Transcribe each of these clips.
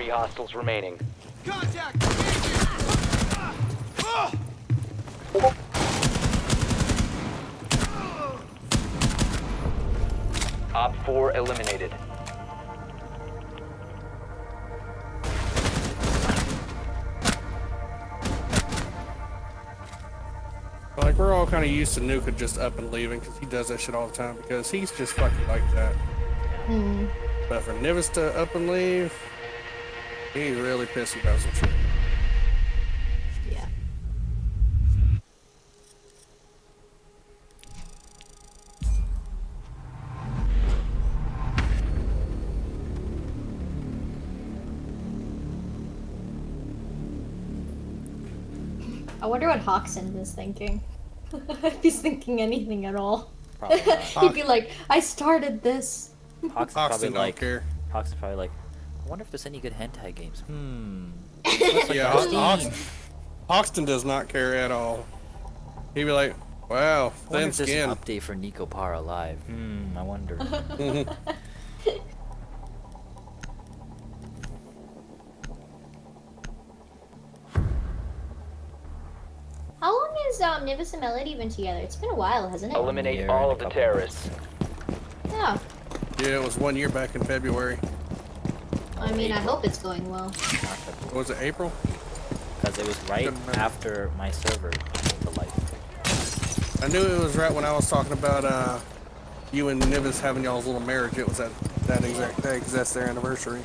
3 hostiles remaining. Contact! Op 4 eliminated. Like, we're all kind of used to Nuka just up and leaving because he does that shit all the time because he's just fucking like that. But for Nivis to up and leave, he's really pissy about some shit. Yeah. I wonder what Hoxton is thinking. If he's thinking anything at all. Probably not. He'd be like, I started this. Hoxton's Hoxton probably don't like, care. Hoxton's probably like, I wonder if there's any good hentai games. Yeah, Hoxton does not care at all. He'd be like, wow, I wonder thin if there's skin. an update for Nico Para Live. I wonder. How long has Nivis and Melody been together? It's been a while, hasn't it? Eliminate year all and of a the couple terrorists. Yeah. Yeah, it was 1 year back in February. I mean, I hope it's going well. What was it, April? Because it was right after my server came to life. I knew it was right when I was talking about you and Nivis having y'all's little marriage. It was that exact day because that's their anniversary.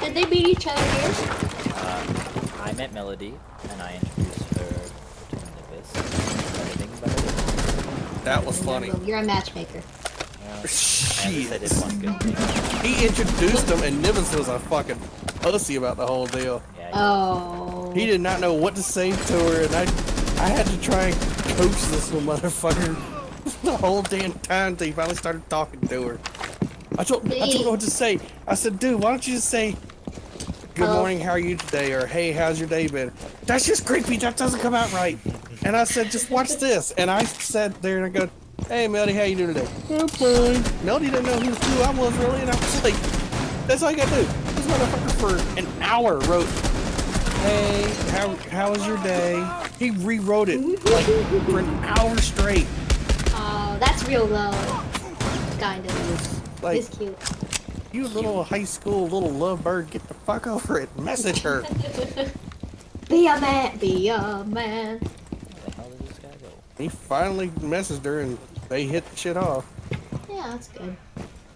Did they beat each other here? I met Melody, and I introduced her to Nivis. Everything better. That was funny. You're a matchmaker. At least I did one good thing. He introduced him, and Nivis was a fucking pussy about the whole deal. Yeah, Oh. He did not know what to say to her, and I had to try and coach this little motherfucker the whole damn time until he finally started talking to her. I told him what to say. I said, dude, why don't you just say, good morning, how are you today? Or, hey, how's your day been? That's just creepy. That doesn't come out right. And I said, just watch this. And I sat there and I go, hey, Melody, how you doing today? I'm fine. Melody didn't know who I was really, and I was like, that's all you gotta do. This motherfucker for an hour wrote, hey, how was your day? He rewrote it like for an hour straight. Oh, that's real love. Kind of. Like, He's cute. you little high school little lovebird, get the fuck over it. Message her. Be a man. Be a man. where the hell did this guy go? He finally messaged her and they hit the shit off. Yeah, that's good.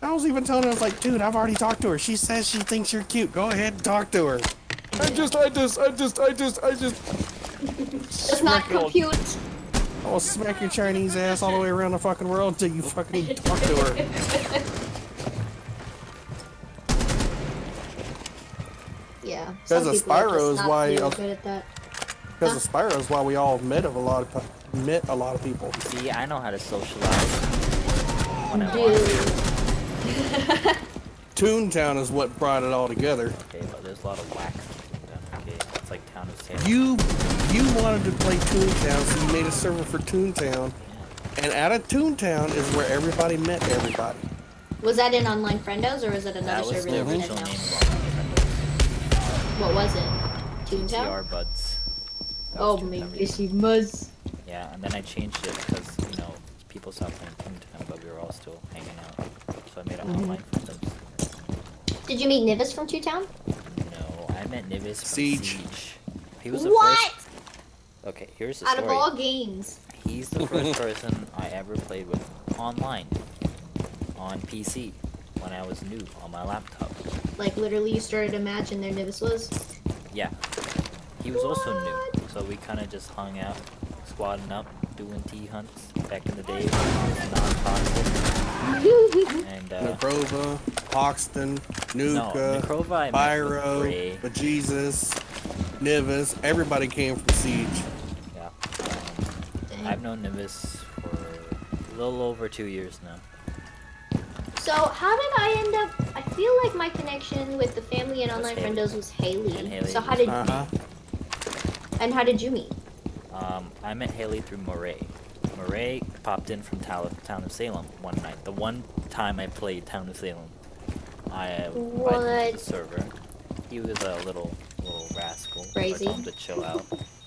I was even telling her, I was like, dude, I've already talked to her. She says she thinks you're cute. Go ahead and talk to her. I just. It's not compute. I will smack your Chinese ass all the way around the fucking world until you fucking talk to her. Yeah. Because of Spyro is why. Really good at that. Because of Spyro is why we all met a lot of people. See, I know how to socialize. When I want to. Toontown is what brought it all together. Okay, but there's a lot of whack. Okay, it's like Town of Salem. You wanted to play Toontown, so you made a server for Toontown. And out of Toontown is where everybody met everybody. Was that in Online Friendos or was it another That was server the that we original didn't name know? of What was it? our Toontown? TR Buds. That Oh, was my Toontown issy muzz. Yeah, and then I changed it because, people stopped playing Toontown, but we were all still hanging out. So I made an online friend. Did you meet Nivis from Toontown? No, I met Nivis from Siege. Siege. He was the What? first. Okay, here's the Out story. of all games. He's the first person I ever played with online on PC when I was new on my laptop. Like, literally, you started a match and there Nivis was? Yeah. He was also new, so we kind of just hung out, squatting up, doing T-hunts back in the day. Non-toxic. And, Necrova, Hoxton, no, Nuka, Necrova I met with Pyro, Ray. Bejesus, Nivis, everybody came from Siege. Yeah. I've known Nivis for a little over 2 years now. So, how did I end up... I feel like my connection with the family and Was Online Haley. Friendos was Haley. And Haley So, how was- did... And how did you meet? I met Haley through Murray. Murray popped in from Town of Salem one night. The one time I played Town of Salem. I invited him to What? the server. He was a little rascal. So I Crazy. told him to chill out.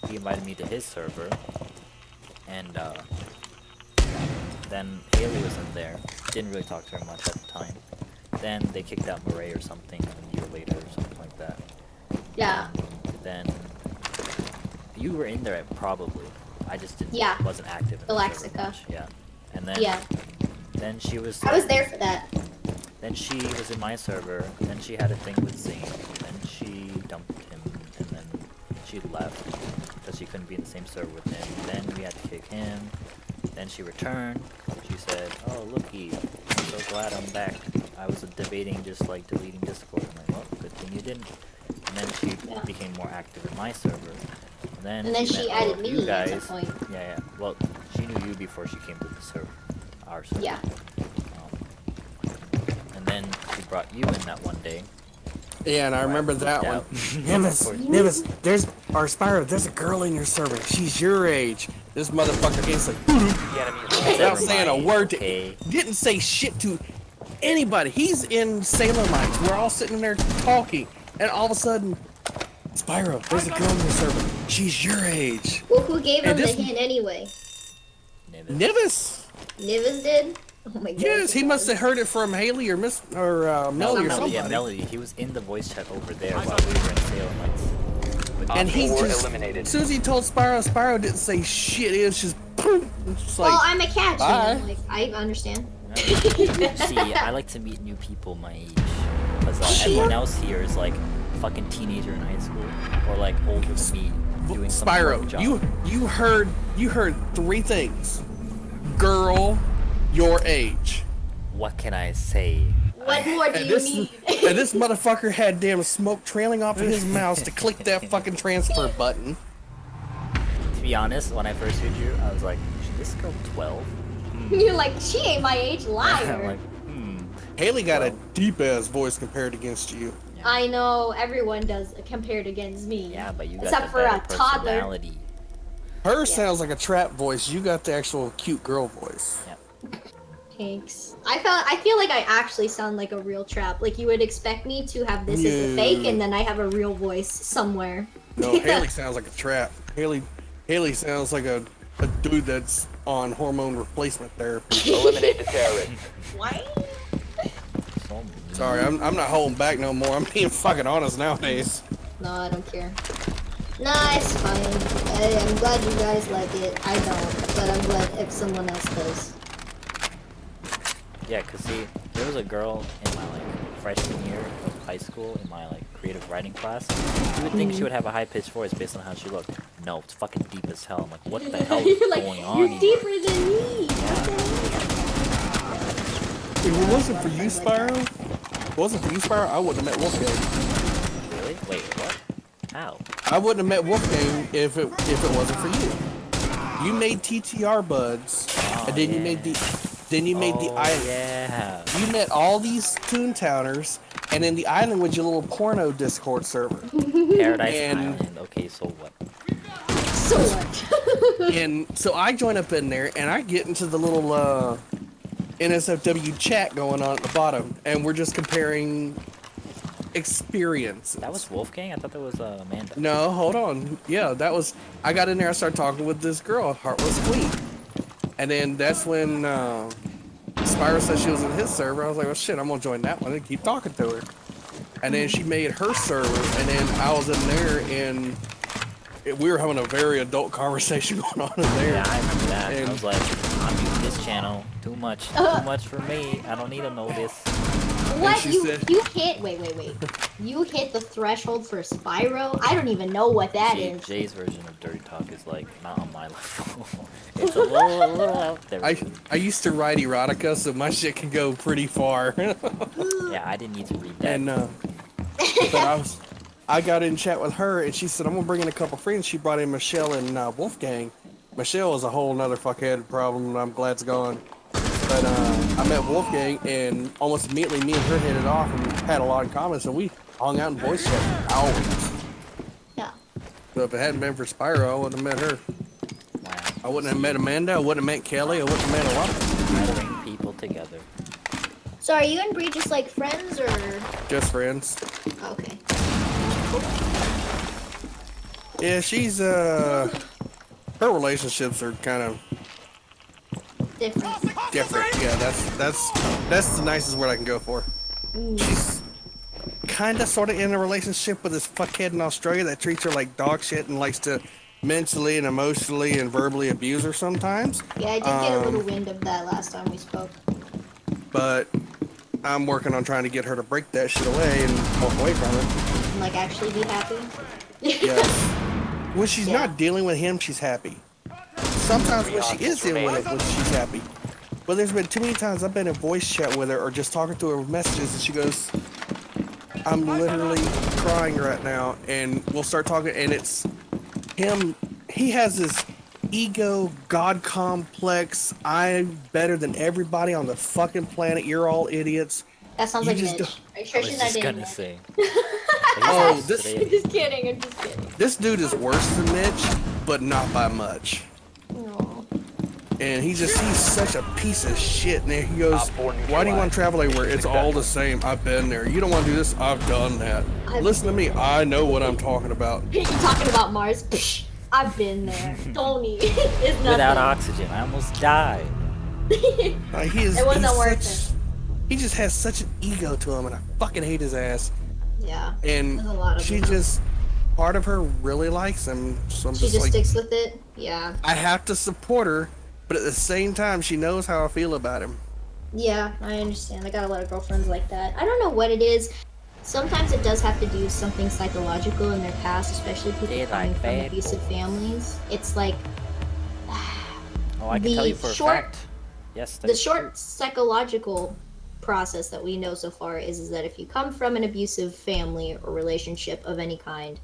He invited me to his server, and then Haley was in there. Didn't really talk to her much at the time. Then they kicked out Murray or something a year later or something like that. Yeah. Then you were in there probably. I just didn't. Yeah. Wasn't active in the server Alexica. much. Yeah. And then. Yeah. Then she was. I was there for that. Then she was in my server. Then she had a thing with Zane. Then she dumped him, and then she left because she couldn't be in the same server with him. Then we had to kick him. Then she returned. She said, "Oh, looky, I'm so glad I'm back. I was debating just like deleting Discord." I'm like, "Well, good thing you didn't." And then she Yeah. became more active in my server. And then she met all added of me you at guys. some point. Yeah. Well, she knew you before she came to the server, our server. Yeah. And then she brought you in that one day. Yeah, and I remember that one. Out. Nimbus, there's our Spyro. There's a girl in your server. She's your age. This motherfucker instantly The enemy is without Never saying a mind, word to, okay. didn't say shit to anybody. He's in Salem Heights. We're all sitting there talking, and all of a sudden, Spyro, there's a girl in your server. She's your age. Well, who gave him And the this- hint anyway? Nimbus. Nimbus. Nivas did? Oh my god. Yes, he must have heard it from Haley or Miss or Melody or somebody. Yeah, Melody. He was in the voice chat over there while we were in Salem Heights. With And Op he 4 just, eliminated. as soon as he told Spyro, Spyro didn't say shit. It was just, boom. It's just like, Well, I'm a cat. bye. You know, like, I understand. See, I like to meet new people my age. Because everyone else here is like fucking teenager in high school. Or like older than me doing some work Spyro, job. you heard three things. Girl, your age. What can I say? What more do And you this, need? and this motherfucker had damn smoke trailing off of his mouse to click that fucking transfer button. To be honest, when I first heard you, I was like, should this girl 12? You're like, she ain't my age, I'm liar. like, Haley got a deep ass voice compared against you. I know everyone does compared against me. Yeah, but you got Except the for a better toddler. personality. Her sounds like a trap voice. You got the actual cute girl voice. Thanks. I feel like I actually sound like a real trap. Like you would expect me to have this as a fake, and then I have a real voice somewhere. No, Haley sounds like a trap. Haley sounds like a dude that's on hormone replacement therapy. Eliminate the terrorist. Why? So mean. Sorry, I'm not holding back no more. I'm being fucking honest nowadays. No, I don't care. Nah, it's fine. I'm glad you guys like it. I don't, but I'm glad if someone else does. Yeah, cause see, there was a girl in my like freshman year of high school in my like creative writing class. You would think she would have a high pitched voice based on how she looked. No, it's fucking deep as hell. I'm like, what the hell is You're like, going on you're here? deeper than me. What the If it wasn't for you, Spyro, I wouldn't have met Wolfgang. Really? Wait, what? How? I wouldn't have met Wolfgang if it wasn't for you. You made TTR buds, Oh, and then you yeah. made the Oh, island. yeah. You met all these Toontowners, and then the island was your little porno Discord server. Paradise And- Island. Okay, so what? So what? And so I join up in there, and I get into the little NSFW chat going on at the bottom, and we're just comparing experiences. That was Wolfgang? I thought that was Amanda. No, hold on. Yeah, that was. I got in there. I started talking with this girl, Heartless Queen, and then that's when Spyro said she was in his server. I was like, "Well, shit, I'm gonna join that one and keep talking to her." And then she made her server, and then I was in there, and we were having a very adult conversation going on in there. Yeah, I remember that. And- I was like, I'm using this channel. Too much for me. I don't need to know this. What? she You said- hit wait. You hit the threshold for Spyro? I don't even know what that See, is. Jay's version of Dirty Talk is like not on my level. It's a little out there. I used to write erotica, so my shit can go pretty far. Yeah, I didn't need to read that. And but I got in chat with her, and she said I'm gonna bring in a couple friends. She brought in Michelle and Wolfgang. Michelle is a whole nother fuckhead problem, and I'm glad it's gone. But I met Wolfgang, and almost immediately me and her hit it off and had a lot in common. So we hung out in voice chat for hours. Yeah. So if it hadn't been for Spyro, I wouldn't have met her. Wow. I wouldn't have met Amanda. I wouldn't have met Kelly. I wouldn't have met a lot. Bring people together. So are you and Bree just like friends or? Just friends. Okay. Yeah, she's her relationships are kind of Different. different. Yeah, that's the nicest word I can go for. She's kind of sort of in a relationship with this fuckhead in Australia that treats her like dog shit and likes to mentally and emotionally and verbally abuse her sometimes. Yeah, I did get a little wind of that last time we spoke. But I'm working on trying to get her to break that shit away and walk away from it. And like actually be happy. Yes. When she's Yeah. not dealing with him, she's happy. Sometimes when she is dealing with it, she's happy. But there's been too many times I've been in voice chat with her or just talking to her with messages and she goes, I'm literally crying right now, and we'll start talking and it's him. He has this ego, God complex. I'm better than everybody on the fucking planet. You're all idiots. That sounds You like just Mitch. Are you sure I was she's not just dating gonna Mitch? say. Oh, this I'm just kidding. I'm just kidding. this dude is worse than Mitch, but not by much. No. And he's such a piece of shit. And he goes, Op 4 why do you want to travel everywhere? It's all the Successful. same. I've been there. You don't want to do this? I've done that. I've- Listen to me. I know what I'm talking about. You talking about Mars? Psh, I've been there. Tony. It's nothing. Without oxygen, I almost died. He is. It wasn't he's worth such- He just has such an ego to him, and I fucking hate his ass. Yeah. And There's a lot of she them. just, part of her really likes him. So I'm She just just like, sticks with it. Yeah. I have to support her, but at the same time, she knows how I feel about him. Yeah, I understand. I got a lot of girlfriends like that. I don't know what it is. Sometimes it does have to do with something psychological in their past, especially people They coming like from bad abusive boys. families. It's like Oh, I can The tell you for short- a fact. Yes, the that's short true. psychological process that we know so far is that if you come from an abusive family or relationship of any kind,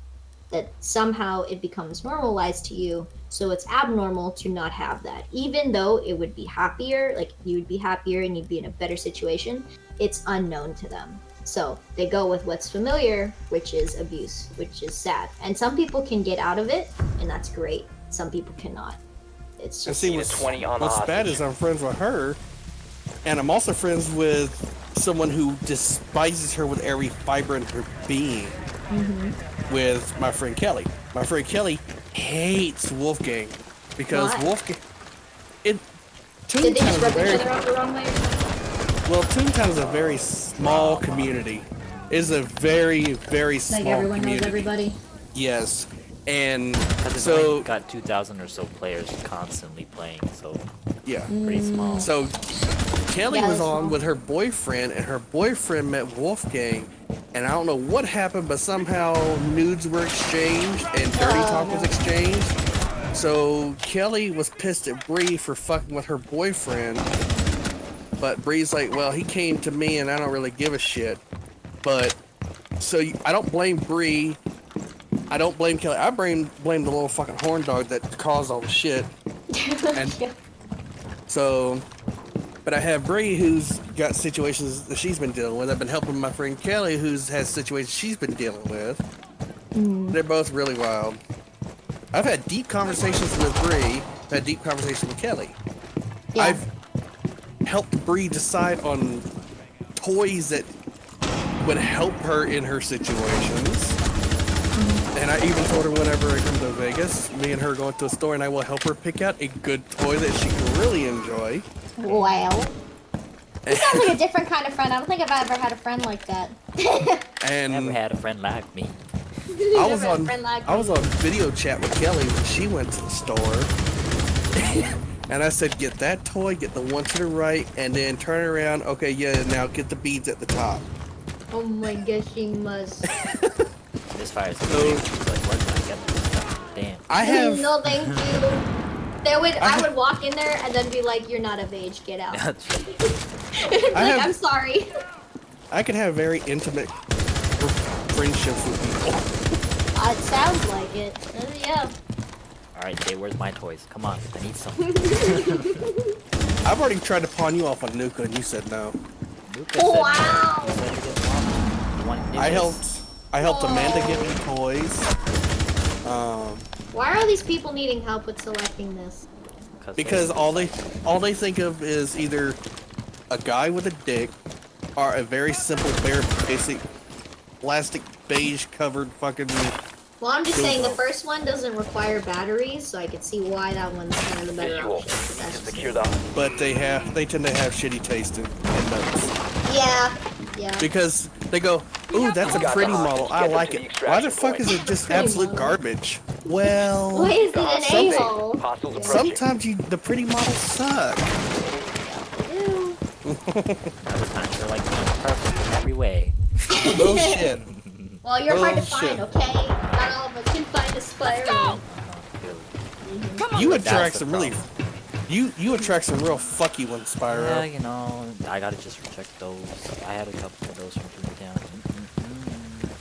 that somehow it becomes normalized to you, so it's abnormal to not have that. Even though it would be happier, like you would be happier and you'd be in a better situation, it's unknown to them. So they go with what's familiar, which is abuse, which is sad. And some people can get out of it, and that's great. Some people cannot. It's And just see, Need a what's, 20 on the what's bad hostage. is I'm friends with her, and I'm also friends with someone who despises her with every fiber in her being. With my friend Kelly. My friend Kelly hates Wolfgang because Why? Wolfgang. did Toontown they just is a rub each very other off the wrong way? Or something? well. Toontown is a very small community. It's a very very Like small everyone knows community. everybody. Yes, and Because it's so only got 2,000 or so players constantly playing, so yeah. pretty small. So Kelly Yeah, was that's on small. with her boyfriend, and her boyfriend met Wolfgang, and I don't know what happened, but somehow nudes were exchanged and dirty talk was exchanged. So Kelly was pissed at Bree for fucking with her boyfriend, but Bree's like, well, he came to me, and I don't really give a shit. But so I don't blame Bree. I don't blame Kelly. I blame the little fucking horn dog that caused all the shit. And Yeah. so, but I have Bree who's got situations that she's been dealing with. I've been helping my friend Kelly who's has situations she's been dealing with. They're both really wild. I've had deep conversations with Bree. I've had deep conversations with Kelly. Yeah. I've helped Bree decide on toys that would help her in her situations. And I even told her whenever I come to Vegas, me and her go into a store and I will help her pick out a good toy that she can really enjoy. Wow. You sound like a different kind of friend. I don't think I've ever had a friend like that. And Never had a friend like me. I was Never had a on friend like I was me. on video chat with Kelly when she went to the store. And I said, get that toy, get the one to the right, and then turn around. Okay, yeah, now get the beads at the top. Oh my gosh, she must. This fire's So- like, where can I get this stuff? Damn. I have No, thank you. I would walk in there and then be like, "You're not of age. Get out." like, have- I'm sorry. I can have very intimate friendships with people. It sounds like it. Yeah. Alright, Jay, where's my toys? Come on, I need some. I've already tried to pawn you off on Nuka and you said no. Luca said no. Wow. He said he didn't want them. He wanted I helped Amanda get me toys. Why are these people needing help with selecting this? Because all they think of is either a guy with a dick are a very simple, bare, basic, plastic beige covered fucking. Well, I'm just saying the Dildo. first one doesn't require batteries, so I could see why that one's kind of the better Visual. option. But that's just Secure the But they tend to have shitty taste in notes. yeah. Because they go, ooh, that's a pretty model. I like it. Why the fuck is it just Pretty absolute model. garbage? Well, Why is it an Something. a-hole? Hostiles approaching. sometimes the pretty models suck. Ew. Other times they're like perfect in every way. Bullshit. Well, you're hard to Bullshit. find, okay? Not all of us can find a Spyro. Clearly. You That's attract the some really, problem. you attract some real fucky ones, Yeah, Spyro. you know, I gotta just reject those. I had a couple of those from Toontown.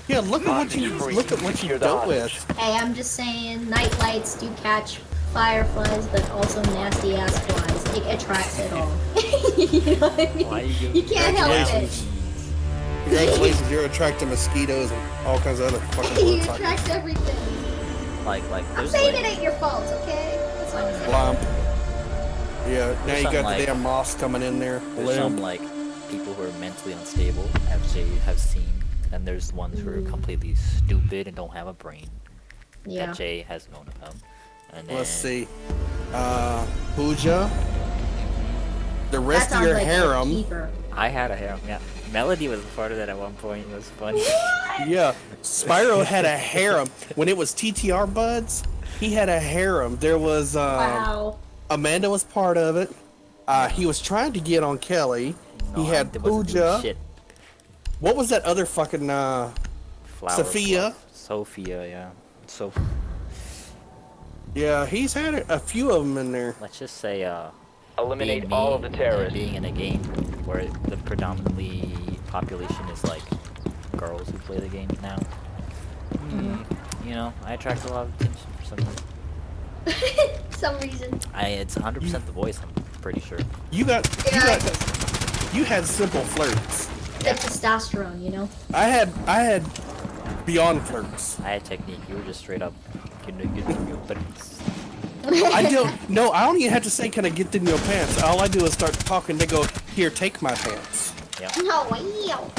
Yeah, look at what you dealt with. Hey, I'm just saying, night lights do catch fireflies, but also nasty ass flies. It attracts it all. You know what I mean? Why you You can't help it. Congratulations. Congratulations, you're attracting mosquitoes and all kinds of other fucking You bloodsuckers. attract everything. Like, I'm there's saying like, it ain't your fault, okay? That's all I'm saying. Blump. Yeah, now you got something the like- damn moss coming in there. there's some Limp. like people who are mentally unstable, as Jay have seen, and there's ones who are completely stupid and don't have a brain Yeah. that Jay has known about. And then, Let's see. Pooja. The That rest of sounds your like a harem. keeper. I had a harem. Yeah, Melody was a part of that at one point. It was fun. Yeah, Spyro had a harem. When it was TTR Buds, he had a harem. There was Wow. Amanda was part of it. He was trying to get on Kelly. No, He had it wasn't doing Pooja. Shit. What was that other fucking Flower Sophia? Sophia, yeah. So Yeah, he's had a few of them in there. let's just say, Eliminate being all me of the and terrorists. being in a game where the predominantly population is like girls who play the game now. You know, I attract a lot of attention for some reason. Some reason. It's 100% the voice. I'm pretty sure. You got Yeah, you had simple flirts. the testosterone, you know? I had beyond flirts. I had technique. You were just straight up. But I don't even have to say, can I get in your pants? All I do is start talking. They go, here, take my pants. yeah. No, wow.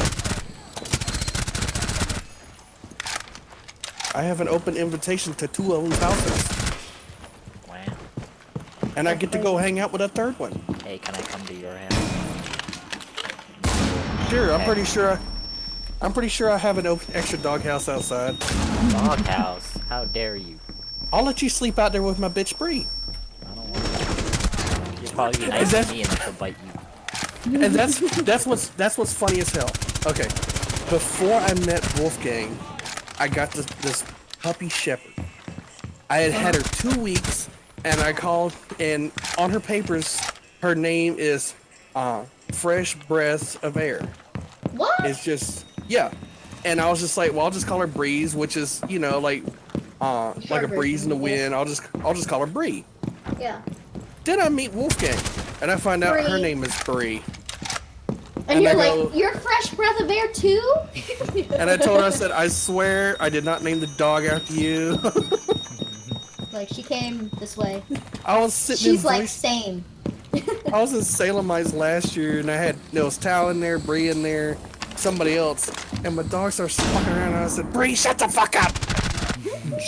I have an open invitation to two of them's houses, Wow. and I get to go hang out with a third one. Hey, can I come to your house? Sure, I'm Okay. pretty sure. I'm pretty sure I have an open extra doghouse outside. Doghouse. How dare you? I'll let you sleep out there with my bitch Bree. I don't want to. You'll probably be nice that- to me and then she'll bite you. And that's what's funny as hell. Okay, before I met Wolfgang, I got this puppy shepherd. I had her 2 weeks, and I called, and on her papers, her name is Fresh Breaths of Air. What? It's just, yeah. And I was just like, well, I'll just call her Breeze, which is, you know, like a breeze in the wind. I'll just call her Bree. Yeah. Then I meet Wolfgang, and I find out her Bree. name is Bree. And you're I like, go- you're fresh breath of air too? And I told her, I said, I swear I did not name the dog after you. Like, she came this way. I was sitting She's in like, voice. same. I was in Salem Eyes last year, and there was Tao in there, Bree in there, somebody else, and my dog started fucking around, and I said, Bree, shut the fuck up!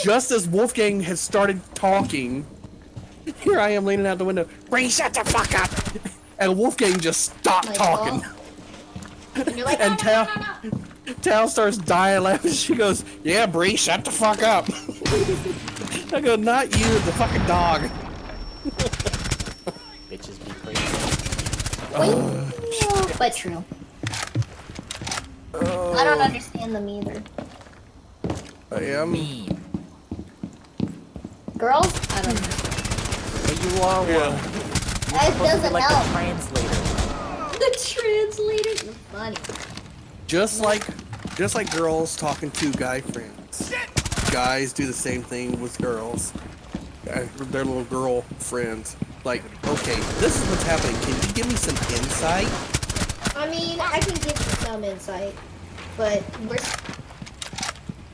Just as Wolfgang had started talking, here I am leaning out the window, Bree, shut the fuck up! And Wolfgang just stopped Like, talking. well. And you're like, And no. Tal starts dying laughing. She goes, yeah, Bree, shut the fuck up. I go, not you, the fucking dog. Bitches be crazy. But true. I don't understand them either. I am. Mean. Girls? I don't know. But you are one. Yeah. That doesn't Like help. the translator. The translator? You're funny. Just like girls talking to guy friends. Guys do the same thing with girls. Their little girl friends. Like, okay, this is what's happening. Can you give me some insight? I mean, I can give you some insight, but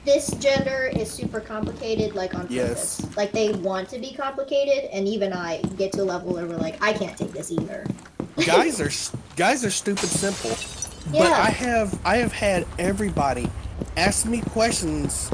this gender is super complicated, like on Yes. purpose. Like they want to be complicated, and even I get to a level where we're like, I can't take this either. Guys are stupid simple. But Yeah. I have had everybody ask me questions.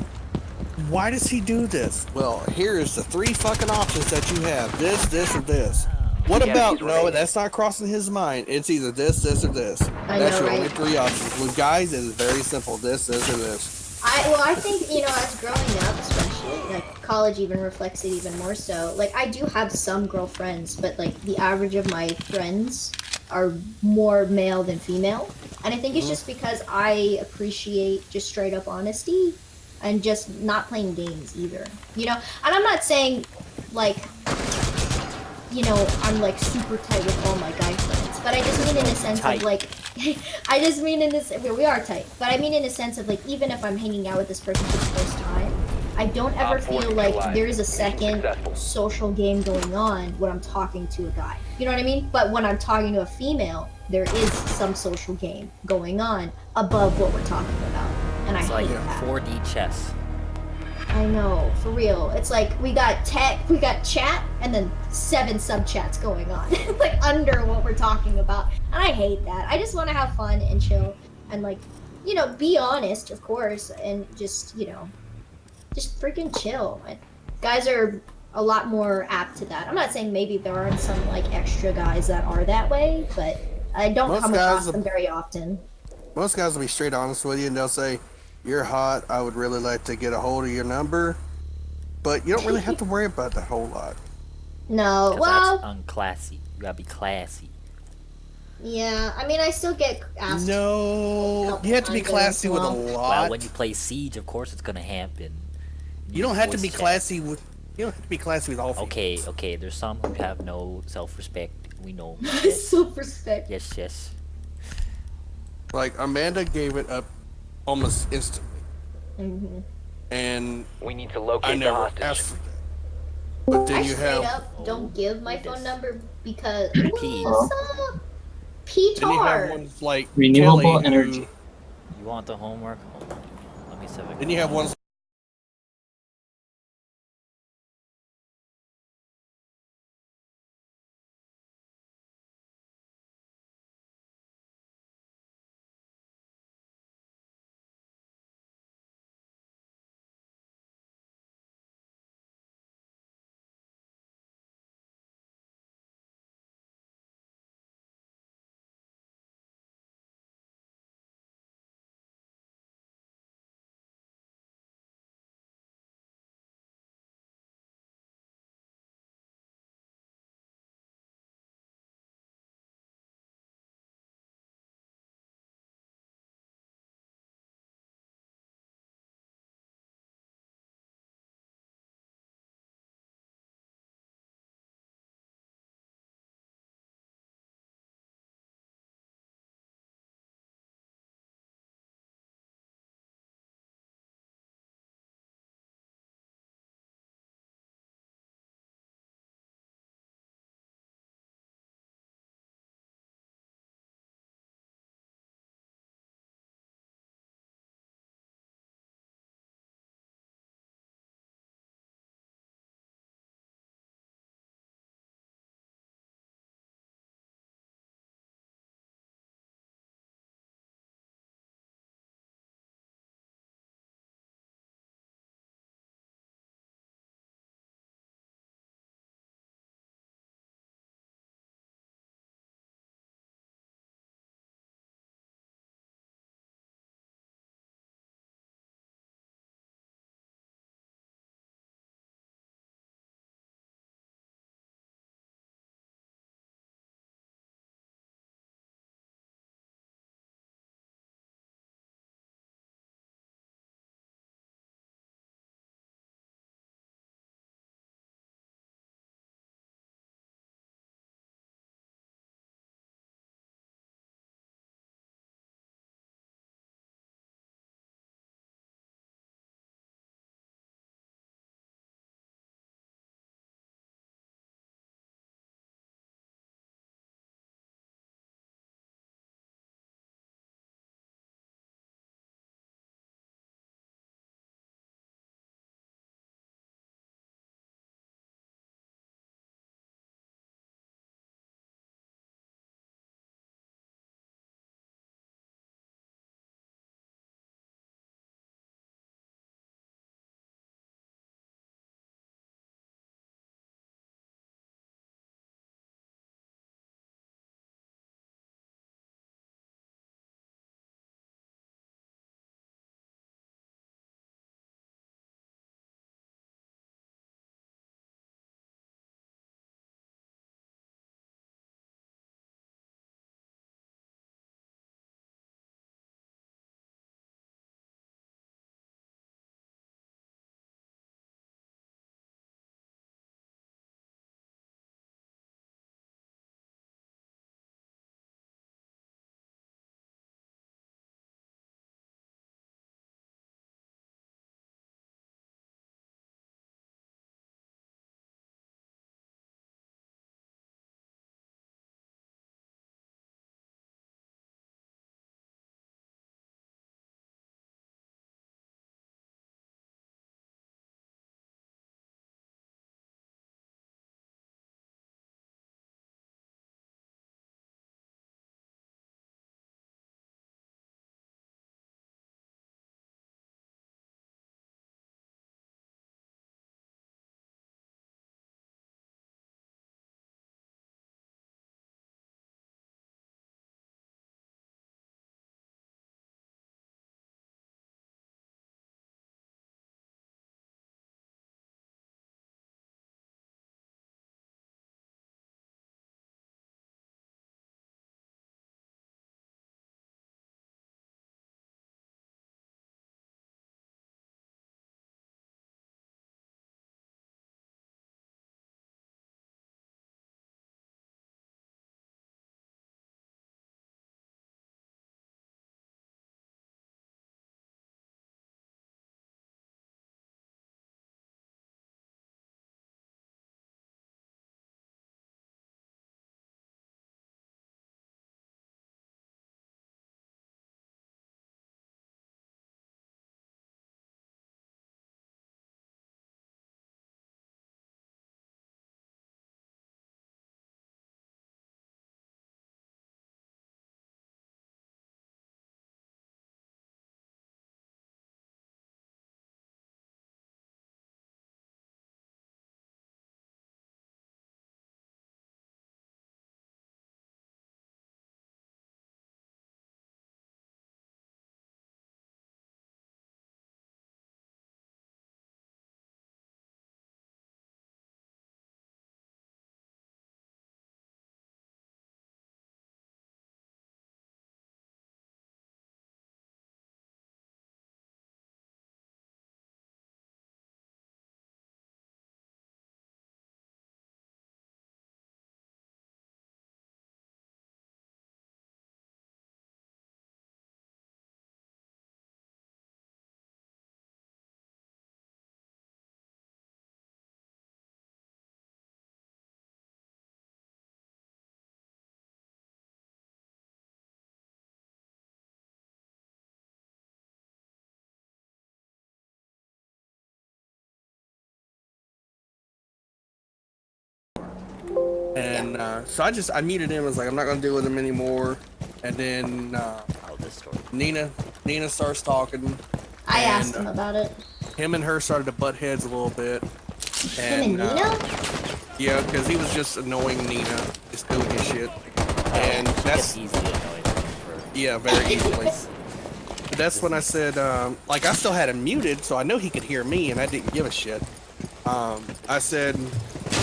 Why does he do this? Well, here is the 3 fucking options that you have. This, or this. What The enemies about no? remaining. That's not crossing his mind. It's either this, or this. I That's know, your right? only 3 options. With guys, it is very simple. This, or this. I think, as growing up, especially like college even reflects it even more so. Like I do have some girlfriends, but like the average of my friends are more male than female. And I think it's just because I appreciate just straight up honesty and just not playing games either. And I'm not saying like I'm like super tight with all my guy friends, but I just mean in a sense Tight. of like, I just mean in this, we are tight, but I mean in a sense of like, even if I'm hanging out with this person for the first time, I don't ever Op 4 feel like neutralized. there's a Mission second successful. social game going on when I'm talking to a guy. You know what I mean? But when I'm talking to a female, there is some social game going on above what we're talking about. And It's I like hate that. 4D chess. I know, for real. It's like we got chat, and then 7 sub chats going on, like under what we're talking about. And I hate that. I just want to have fun and chill and like, be honest, of course, and just freaking chill. Guys are a lot more apt to that. I'm not saying maybe there aren't some like extra guys that are that way, but I don't Most come guys across them very often. Most guys will be straight honest with you, and they'll say, "You're hot. I would really like to get a hold of your number." But you don't really have to worry about that whole lot. No, Because that's well, unclassy. You gotta be classy. yeah. I mean, I still get asked a No, couple you have to be times every once classy in a with a while. Well, lot. when you play Siege, of course it's gonna happen. You don't have to voice be chat. classy with. You don't have to be classy with all females. Okay, there's some who have no self-respect. We know. Yes. Self-respect. Yes. Like Amanda gave it up almost instantly, Mm-hmm. and We need to I locate the never hostage. asked for that. But then I you straight have. up don't give my phone this. number because P. what's up, Then you have P-Tar? ones like Renewable Kelly energy. You want the homework? Hold on. Let me see if I can Then you have find ones it. And so I muted him. I was like, I'm not gonna deal with him anymore. And then Oh, this story. Nina starts talking. I and, asked him about it. Him and her started to butt heads a little bit. Him and Nina? Yeah, because he was just annoying Nina, just doing his shit. And that's easily annoyed for yeah, very easily. But that's when I said, like I still had him muted, so I know he could hear me, and I didn't give a shit. I said,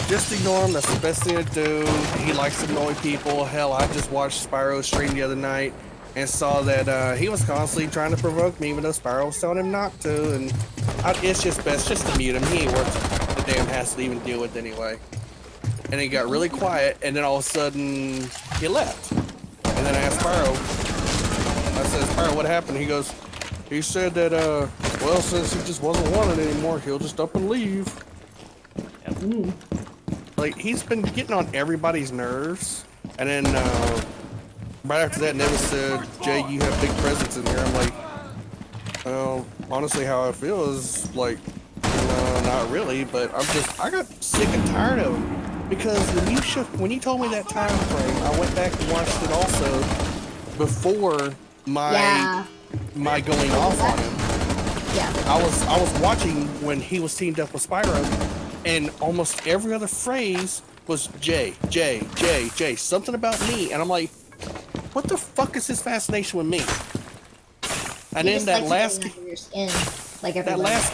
just ignore him. That's the best thing to do. He likes to annoy people. Hell, I just watched Spyro's stream the other night and saw that he was constantly trying to provoke me, even though Spyro was telling him not to. And it's just best just to mute him. He ain't worth the damn hassle to even deal with anyway. And he got really quiet, and then all of a sudden he left. And then I asked Spyro. I said, Spyro, what happened? He goes, he said that well, since he just wasn't wanted anymore, he'll just up and leave. Yep. Like, he's been getting on everybody's nerves. And then, right after that, Nevis said, Jay, you have big presence in here. I'm like, well, honestly, how I feel is, like, not really, but I got sick and tired of him. Because when you told me that time frame, I went back and watched it also before my going off on him. Yeah. I was watching when he was teamed up with Spyro, and almost every other phrase was Jay, Jay, Jay, Jay, something about me, and I'm like, what the fuck is his fascination with me? And then that last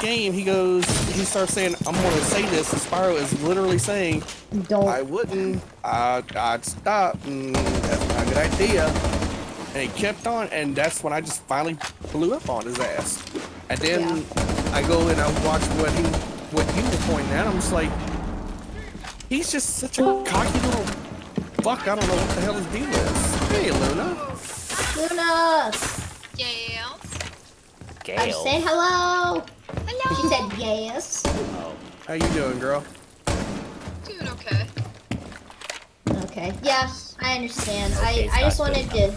game, he starts saying, I'm gonna say this, and Spyro is literally saying, Don't. I wouldn't, I'd stop, and that's not a good idea. And he kept on, and that's when I just finally blew up on his ass. And then I go and I watch what you were pointing at. I'm just like, he's just such a cocky little fuck. I don't know what the hell his deal is. Hey, Luna. Luna! Yeah. I'm saying hello! Hello. She said yes. Oh. How you doing, girl? Doing okay. Okay. Yeah, I understand. I just wanted to...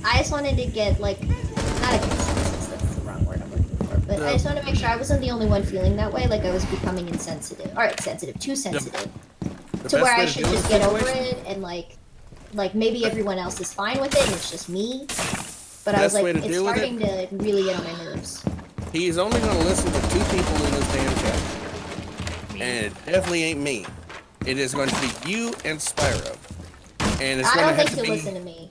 I just wanted to get, like... Not a consensus, that's the wrong word I'm looking for. But I just wanted to make sure I wasn't the only one feeling that way. Like, I was becoming insensitive. Alright, too sensitive. To where I should just get over it and, like, maybe everyone else is fine with it and it's just me. But I was like, it's starting to really get on my nerves. He's only going to listen to 2 people in this damn chat. And it definitely ain't me. It is going to be you and Spyro. And it's going to have to be... I don't think he'll listen to me.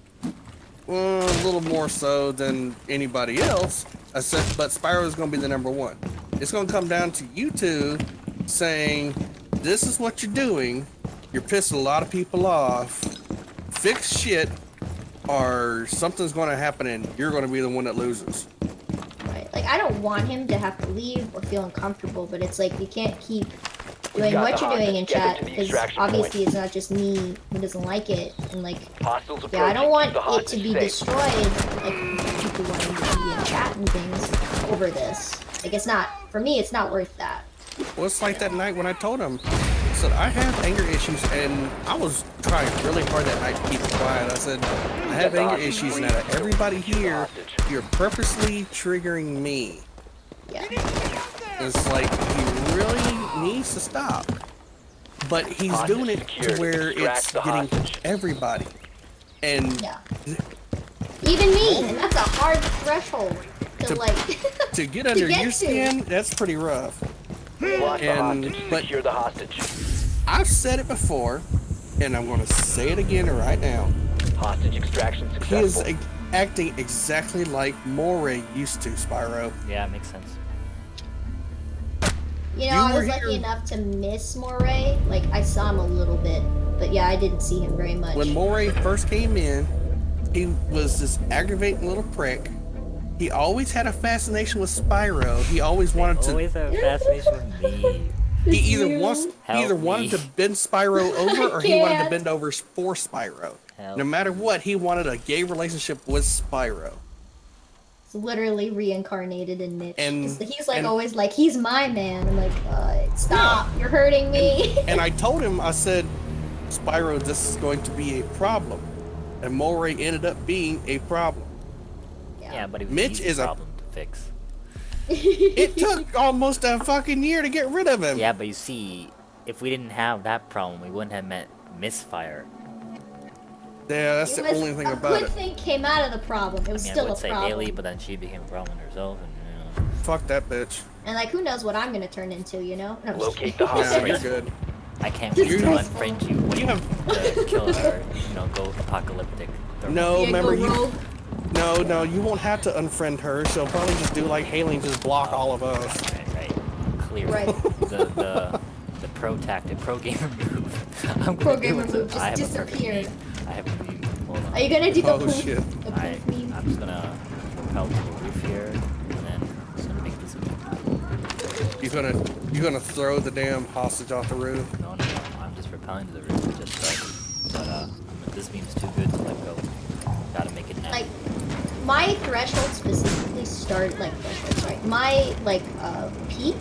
Well, a little more so than anybody else. But Spyro is going to be the number 1. It's going to come down to you two saying, this is what you're doing. You're pissing a lot of people off. Fix shit, or something's going to happen and you're going to be the one that loses. Right. Like, I don't want him to have to leave or feel uncomfortable, but it's like, you can't keep doing what you're doing in chat, because obviously it's not just me who doesn't like it, and like, yeah, I don't want it to be destroyed, like, people wanting to be in chat and things over this. Like, it's not, for me, it's not worth that. Well, it's like that night when I told him, I said, I have anger issues, and I was trying really hard that night to keep it quiet. I said, I have anger issues, and out of everybody here, you're purposely triggering me. Yeah. It's like, he really needs to stop. But he's doing it to where it's getting everybody. And yeah. Even me, and that's a hard threshold to like to get under your skin, that's pretty rough. But you're the hostage. I've said it before, and I'm going to say it again right now. Hostage extraction successful. He is acting exactly like Moray used to, Spyro. Yeah, it makes sense. You know, I was lucky enough to miss Moray. Like, I saw him a little bit, but yeah, I didn't see him very much. When Moray first came in, he was this aggravating little prick. He always had a fascination with Spyro. He always wanted to... Always had a fascination with me. He either wanted to bend Spyro over, or he wanted to bend over for Spyro. No matter what, he wanted a gay relationship with Spyro. It's literally reincarnated in Mitch. And he's like always like, he's my man. I'm like, stop, you're hurting me. And I told him, I said, Spyro, this is going to be a problem. And Moray ended up being a problem. Yeah, but it was Mitch is a problem to fix. It took almost a fucking year to get rid of him. Yeah, but you see, if we didn't have that problem, we wouldn't have met misfire. Yeah, that's It the was only thing a about good it. thing came out of the problem. It was I mean, I still would a say problem. Haley, but then she became a problem herself, and Fuck that bitch. And like, who knows what I'm gonna turn into, you know? No, I'm just Locate kidding. the Nah, hostage. you're good. I can't wait to Disgraceful. unfriend you when You have to kill her. Go apocalyptic. no. Yeah, Remember go you. rogue. No, you won't have to unfriend her. She'll probably just do like Haley and just block all of us. Right. Clear. Right. The pro tactic, pro gamer move. I'm Pro gonna do gamer it. move I just have a perfect disappeared. meme. I have a meme. Hold on. Are you gonna do the Oh, poof? shit. The poof meme? I'm just gonna propel to the roof here, and then I'm just gonna make this move. You're gonna throw the damn hostage off the roof. No, I'm just repelling to the roof. It just started. But this meme's too good to let go. Gotta make it now. Like, my threshold specifically started, like, sorry, my, like, peak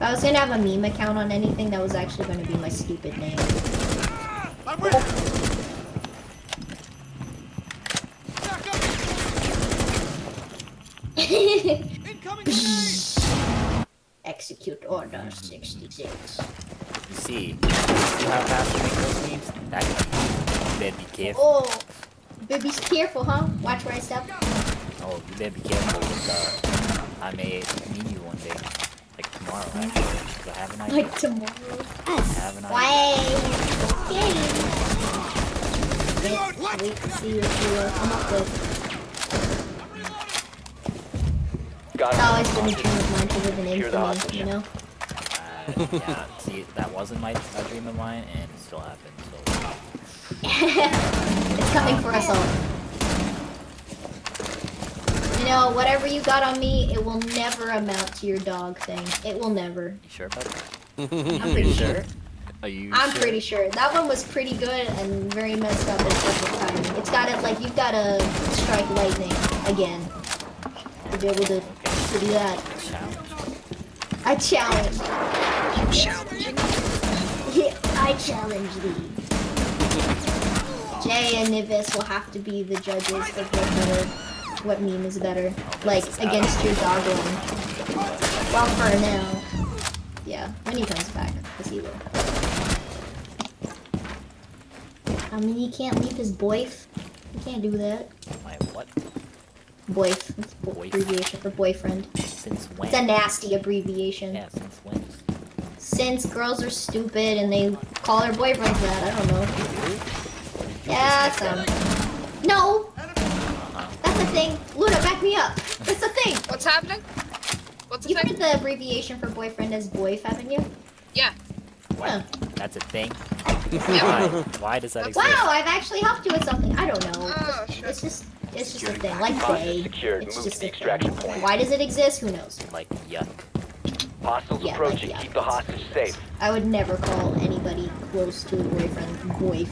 I was gonna have a meme account on anything that was actually gonna be my stupid name. I'm with incoming grenade! Execute order 66. You see how fast you make those memes? That you better be careful. Oh, baby's careful, huh? Watch where I step. Oh, you better be careful with I may meet you one day. Like tomorrow, actually. 'Cause I have an idea. Like tomorrow. I have an idea. Wait. Wait to see what you will come up with. It's always been a dream of mine to live in infamy, you know? Yeah, see, that wasn't my dream of mine, and it still happened, so... It's coming for us all. You know, whatever you got on me, it will never amount to your dog thing. It will never. You sure about that? I'm pretty sure. Are you I'm sure? pretty sure. That one was pretty good and very messed up at perfect timing. It's got it like you've got to strike lightning again to be able to do that. Challenge. I challenge. I'm challenging. Yeah, I challenge thee. Jay and Nivis will have to be the judges of what meme is better. Like, against your dog one. Well, for now. Yeah, when he comes back, because he will. I mean, he can't leave his boyf. He can't do that. My what? Boyf. It's Boyf. abbreviation for boyfriend. Since when? It's a nasty abbreviation. Yeah, since when? Since girls are stupid and they call their boyfriends that, I don't know. Yeah, some. No! That's a thing. Luna, back me up. That's a thing. What's happening? What's the You've thing? heard the abbreviation for boyfriend as boyf, haven't you? Yeah. What? Huh. That's a thing? Yeah. Why? Why does that exist? Wow, I've actually helped you with something. I don't know. Oh, shit. It's just a thing. Like Hostage they. secured. It's Move just to a the extraction thing. point. Why does it exist? Who knows? Like, yuck. Hostiles Yeah, approaching. like, yeah, Keep the that's- hostage safe. I would never call anybody close to a boyfriend boyf.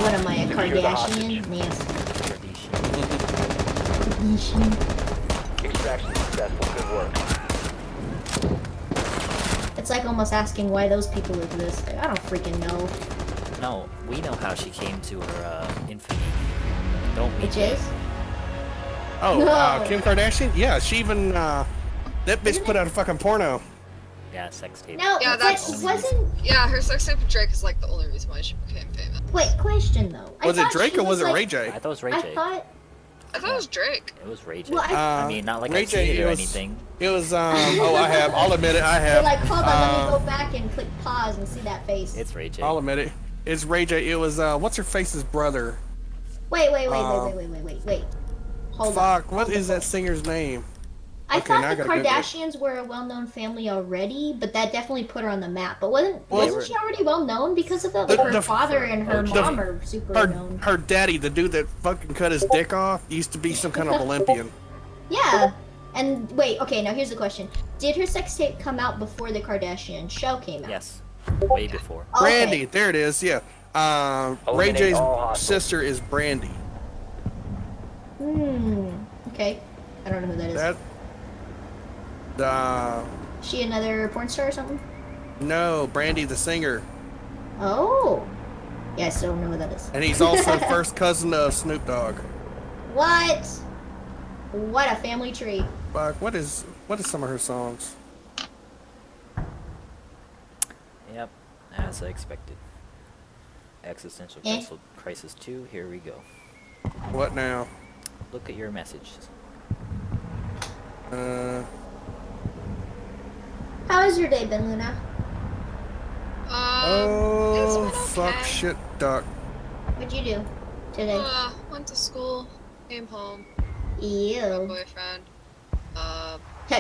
What am I, a Secure the Kardashian? Nasty. Extraction successful. Good work. It's like almost asking why those people exist. Like, I don't freaking know. No, we know how she came to her infamy. Don't we? Which is? Oh, No. Kim Kardashian? Yeah, she even, that bitch Isn't put out a fucking porno. Yeah, sex tape. No, Yeah, but that's- wasn't. Yeah, her sex tape with Drake is like the only reason why she became famous. Wait, question though. I Was it thought Drake she or was it like- Ray I J? thought it was Ray I J. thought. I thought it was Drake. It was Ray J. Well, I mean, not like Ray I've seen it J, or it was, anything. it was, oh, I have, I'll admit it, I They're have. like, hold on, let me go back and click pause and see that face. It's Ray J. I'll admit it. It's Ray J. It was, what's her face's brother? Wait. Hold on. Fuck, what is that singer's name? I Okay, thought now I the gotta Google it. Kardashians were a well-known family already, but that definitely put her on the map. But wasn't Well, she already well-known because of that? Like her the- father and her the- mom are super known. Her daddy, the dude that fucking cut his dick off, used to be some kind of Olympian. Yeah. And wait, okay, now here's the question. Did her sex tape come out before the Kardashian show came out? Yes. Way before. Okay. Brandy, there it is, yeah. Ray Eliminate J's all hostiles. sister is Brandy. Okay. I don't know who that is. That, She another porn star or something? no, Brandy the singer. Oh. Yeah, I still don't know who that is. And he's also first cousin of Snoop Dogg. What? What a family tree. Fuck, what is some of her songs? Yep. As I expected. Existential Eh? Crisis 2. Here we go. What now? Look at your messages. How has your day been, Luna? Oh, it's been fuck, okay. shit, duck. What'd you do today? Went to school, came home, my Ew. boyfriend,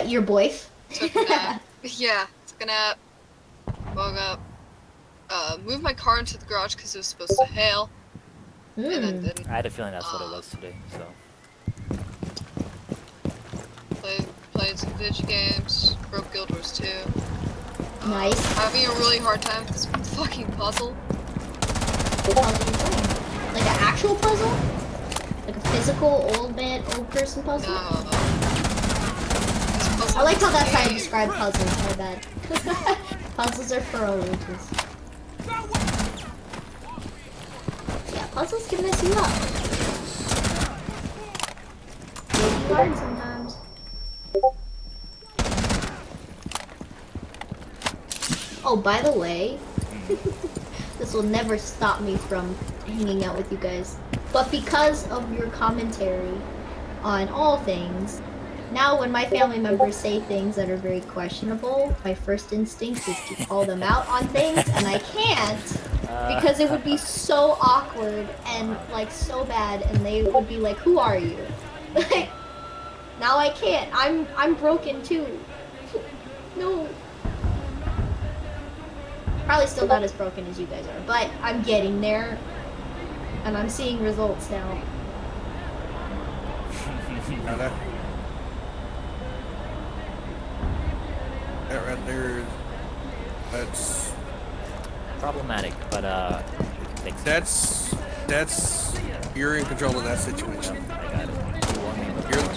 Your boyf? took a nap. Yeah, took a nap, woke up, moved my car into the garage because it was supposed to hail, and then didn't. I had a feeling that's what it was today, so. Played some video games, broke Guild Wars 2. Nice. Having a really hard time with this fucking puzzle. What puzzle are you playing? Like an actual puzzle? Like a physical old person puzzle? No. This I like how that's how you describe puzzles, my bad. Puzzles are for all ages. Yeah, puzzles can mess you up. You learn sometimes. Oh, by the way, this will never stop me from hanging out with you guys. But because of your commentary on all things, now when my family members say things that are very questionable, my first instinct is to call them out on things, and I can't because it would be so awkward and like so bad, and they would be like, "Who are you?" Like, now I can't. I'm broken too. No. Probably still not as broken as you guys are, but I'm getting there, and I'm seeing results now. That right there, that's Problematic, but we can fix it. that's you're in control of that situation. I got it. You want me to You're-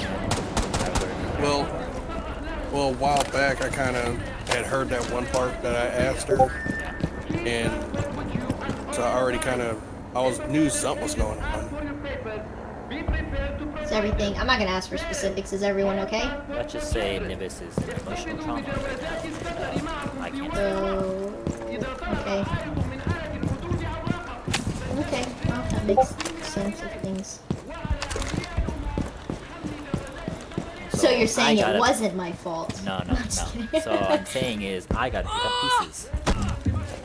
Well, a while back I kind of had heard that one part that I asked her, and so I already knew something was going on. Is everything? I'm not gonna ask for specifics. Is everyone okay? Let's just say Nivis is in emotional trauma right now. I can't. Okay. Okay. Well, that makes sense of things. So you're saying it wasn't my fault? No. So I'm saying is I gotta pick up pieces.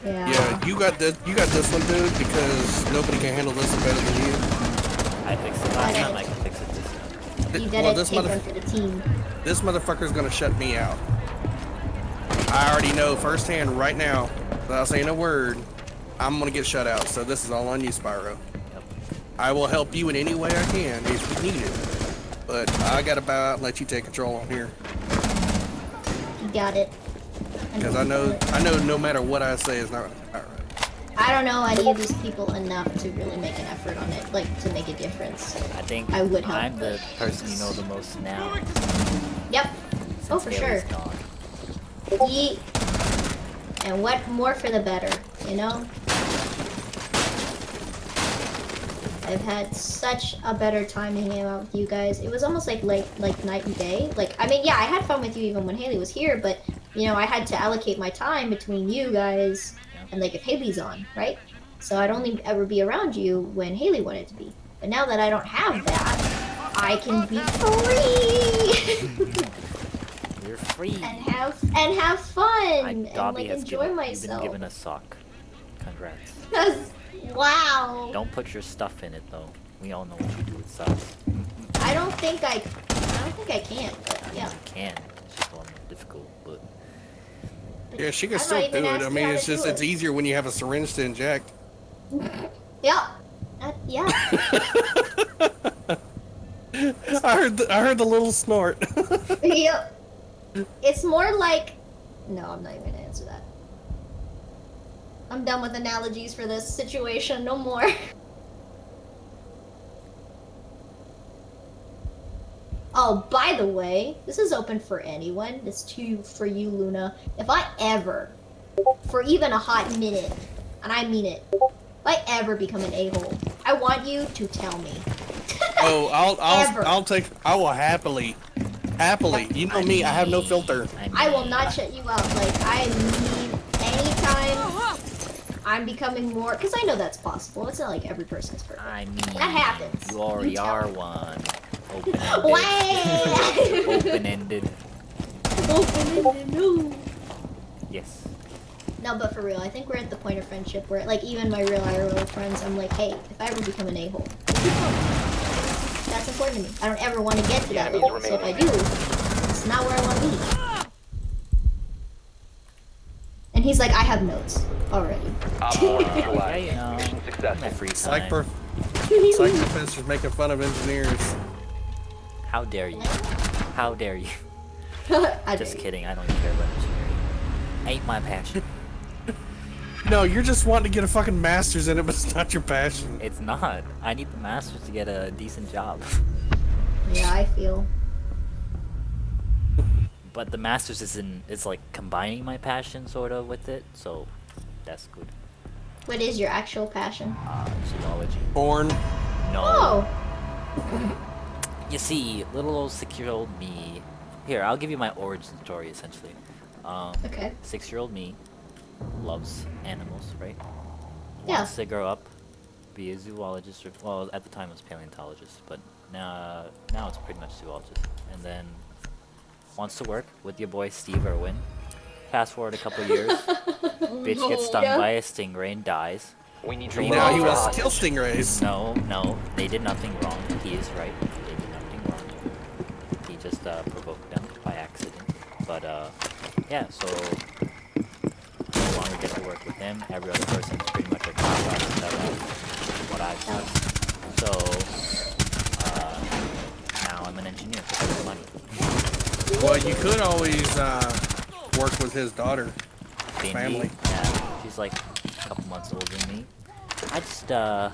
Yeah. Yeah, you got this one, dude, because nobody can handle this better than you. I fixed it last time. I can fix it this time. You gotta take one for the team. This motherfucker's gonna shut me out. I already know firsthand right now, without saying a word, I'm gonna get shut out. So this is all on you, Spyro. Yep. I will help you in any way I can if you need it. But I gotta bow out and let you take control on here. You got it. Because I know no matter what I say is not right. I don't know any of these people enough to really make an effort on it, like to make a difference. I think I would help. I'm the person you know the most now. Yep. Since Oh, for Haley's sure. gone. Yeet. And what more for the better, you know? I've had such a better time hanging out with you guys. It was almost like night and day. Like, I mean, yeah, I had fun with you even when Haley was here, but you know, I had to allocate my time between you guys and like if Haley's on, right? So I'd only ever be around you when Haley wanted to be. But now that I don't have that, I can be free You're free. and have fun and Dobby like has enjoy You've myself. been given a sock. Congrats. Wow. Don't put your stuff in it though. We all know what you do with socks. I don't think I can, but yeah. You can. It's just a little more difficult, but Yeah, she can I'm not still even do it. asking I mean, how it's to just do it's it. easier when you have a syringe to inject. Yeah. Yeah. I heard the little snort. Yep. It's more like... No, I'm not even gonna answer that. I'm done with analogies for this situation. No more. Oh, by the way, this is open for anyone. This too for you, Luna. If I ever, for even a hot minute, and I mean it, if I ever become an a-hole, I want you to tell me. Oh, Ever. I will happily. You know me, I have no filter. I will not shut you out. Like, I mean, anytime I'm becoming more, because I know that's possible. It's not like every person's perfect. I mean, That happens. You already You tell are me. one. Open-ended. Wait! Open-ended. Open-ended, no. Yes. No, but for real, I think we're at the point of friendship where, like, even my real IRL friends, I'm like, hey, if I ever become an a-hole, that's important to me. I don't ever want to get to that Enemies level, so if I do, it's not where I want to be. And he's like, I have notes already. Op 4 Yeah, neutralized. you know, Mission my successful. free Psych, time. psych professors making fun of engineers. How dare you? How dare you? I Just do. kidding. I don't even care about engineering. Ain't my passion. No, you're just wanting to get a fucking master's in it, but it's not your passion. It's not. I need the master's to get a decent job. Yeah, I feel. But the master's is like combining my passion sort of with it, so that's good. What is your actual passion? Zoology. Born. No. Oh, You see, little old 6-year-old me. Here, I'll give you my origin story essentially. okay. 6-year-old me loves animals, right? Yeah. Wants to grow up, be a zoologist, or well, at the time it was paleontologist, but now it's pretty much zoologist. And then wants to work with your boy Steve Irwin. Fast forward a couple years, bitch gets stung Yeah. by a stingray and dies. We need to Dream Now he locate wants to kill hostage. stingrays. No, they did nothing wrong. He is right. They did nothing wrong. He just provoked them by accident. But yeah, so no longer get to work with him. Every other person is pretty much a cop out instead of what I've done. So now I'm an engineer for money. Well, you could always work with his daughter. Bindi, Family. yeah, she's like a couple months older than me. I just I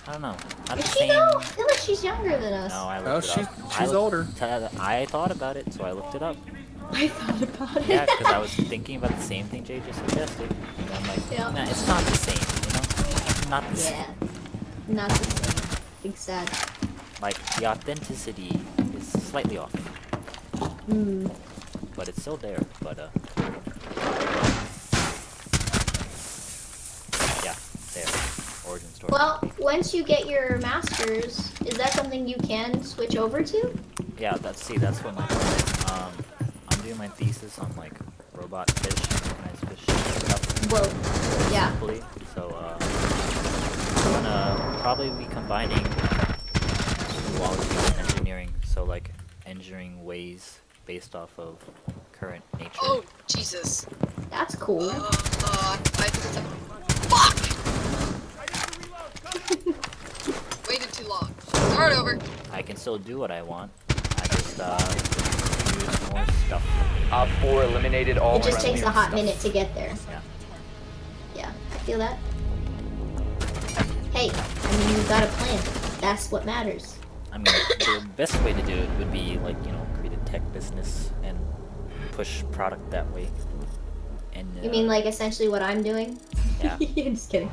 don't know. Not the Is she same. though? I feel like she's younger than us. No, I Oh, looked it up. she's older. I thought about it, so I looked it up. I thought about it. Yeah, because I was thinking about the same thing Jay just suggested. And I'm like, Yeah. nah, it's not the same, you know? It's not the same. Yeah. Not the same. Big sad. Like, the authenticity is slightly off. Hmm. But it's still there, but, yeah, there. Origin story. Well, once you get your master's, is that something you can switch over to? Yeah, that's what my plan is. I'm doing my thesis on, like, robot fish, nice fish stuff. Whoa. Yeah. Simply. So, I'm gonna probably be combining zoology and engineering. So, like, engineering ways based off of current nature. Oh, Jesus. That's cool. Fuck! Waited too long. Start over. I can still do what I want. I just, use more stuff. Op 4 eliminated all It just takes friendly. a hot minute to get there. Yeah. Yeah, I feel that. Hey, I mean, you've got a plan. That's what matters. I mean, the best way to do it would be, like, you know, create a tech business and push product that way. And, You mean like essentially what I'm doing? Yeah. I'm just kidding.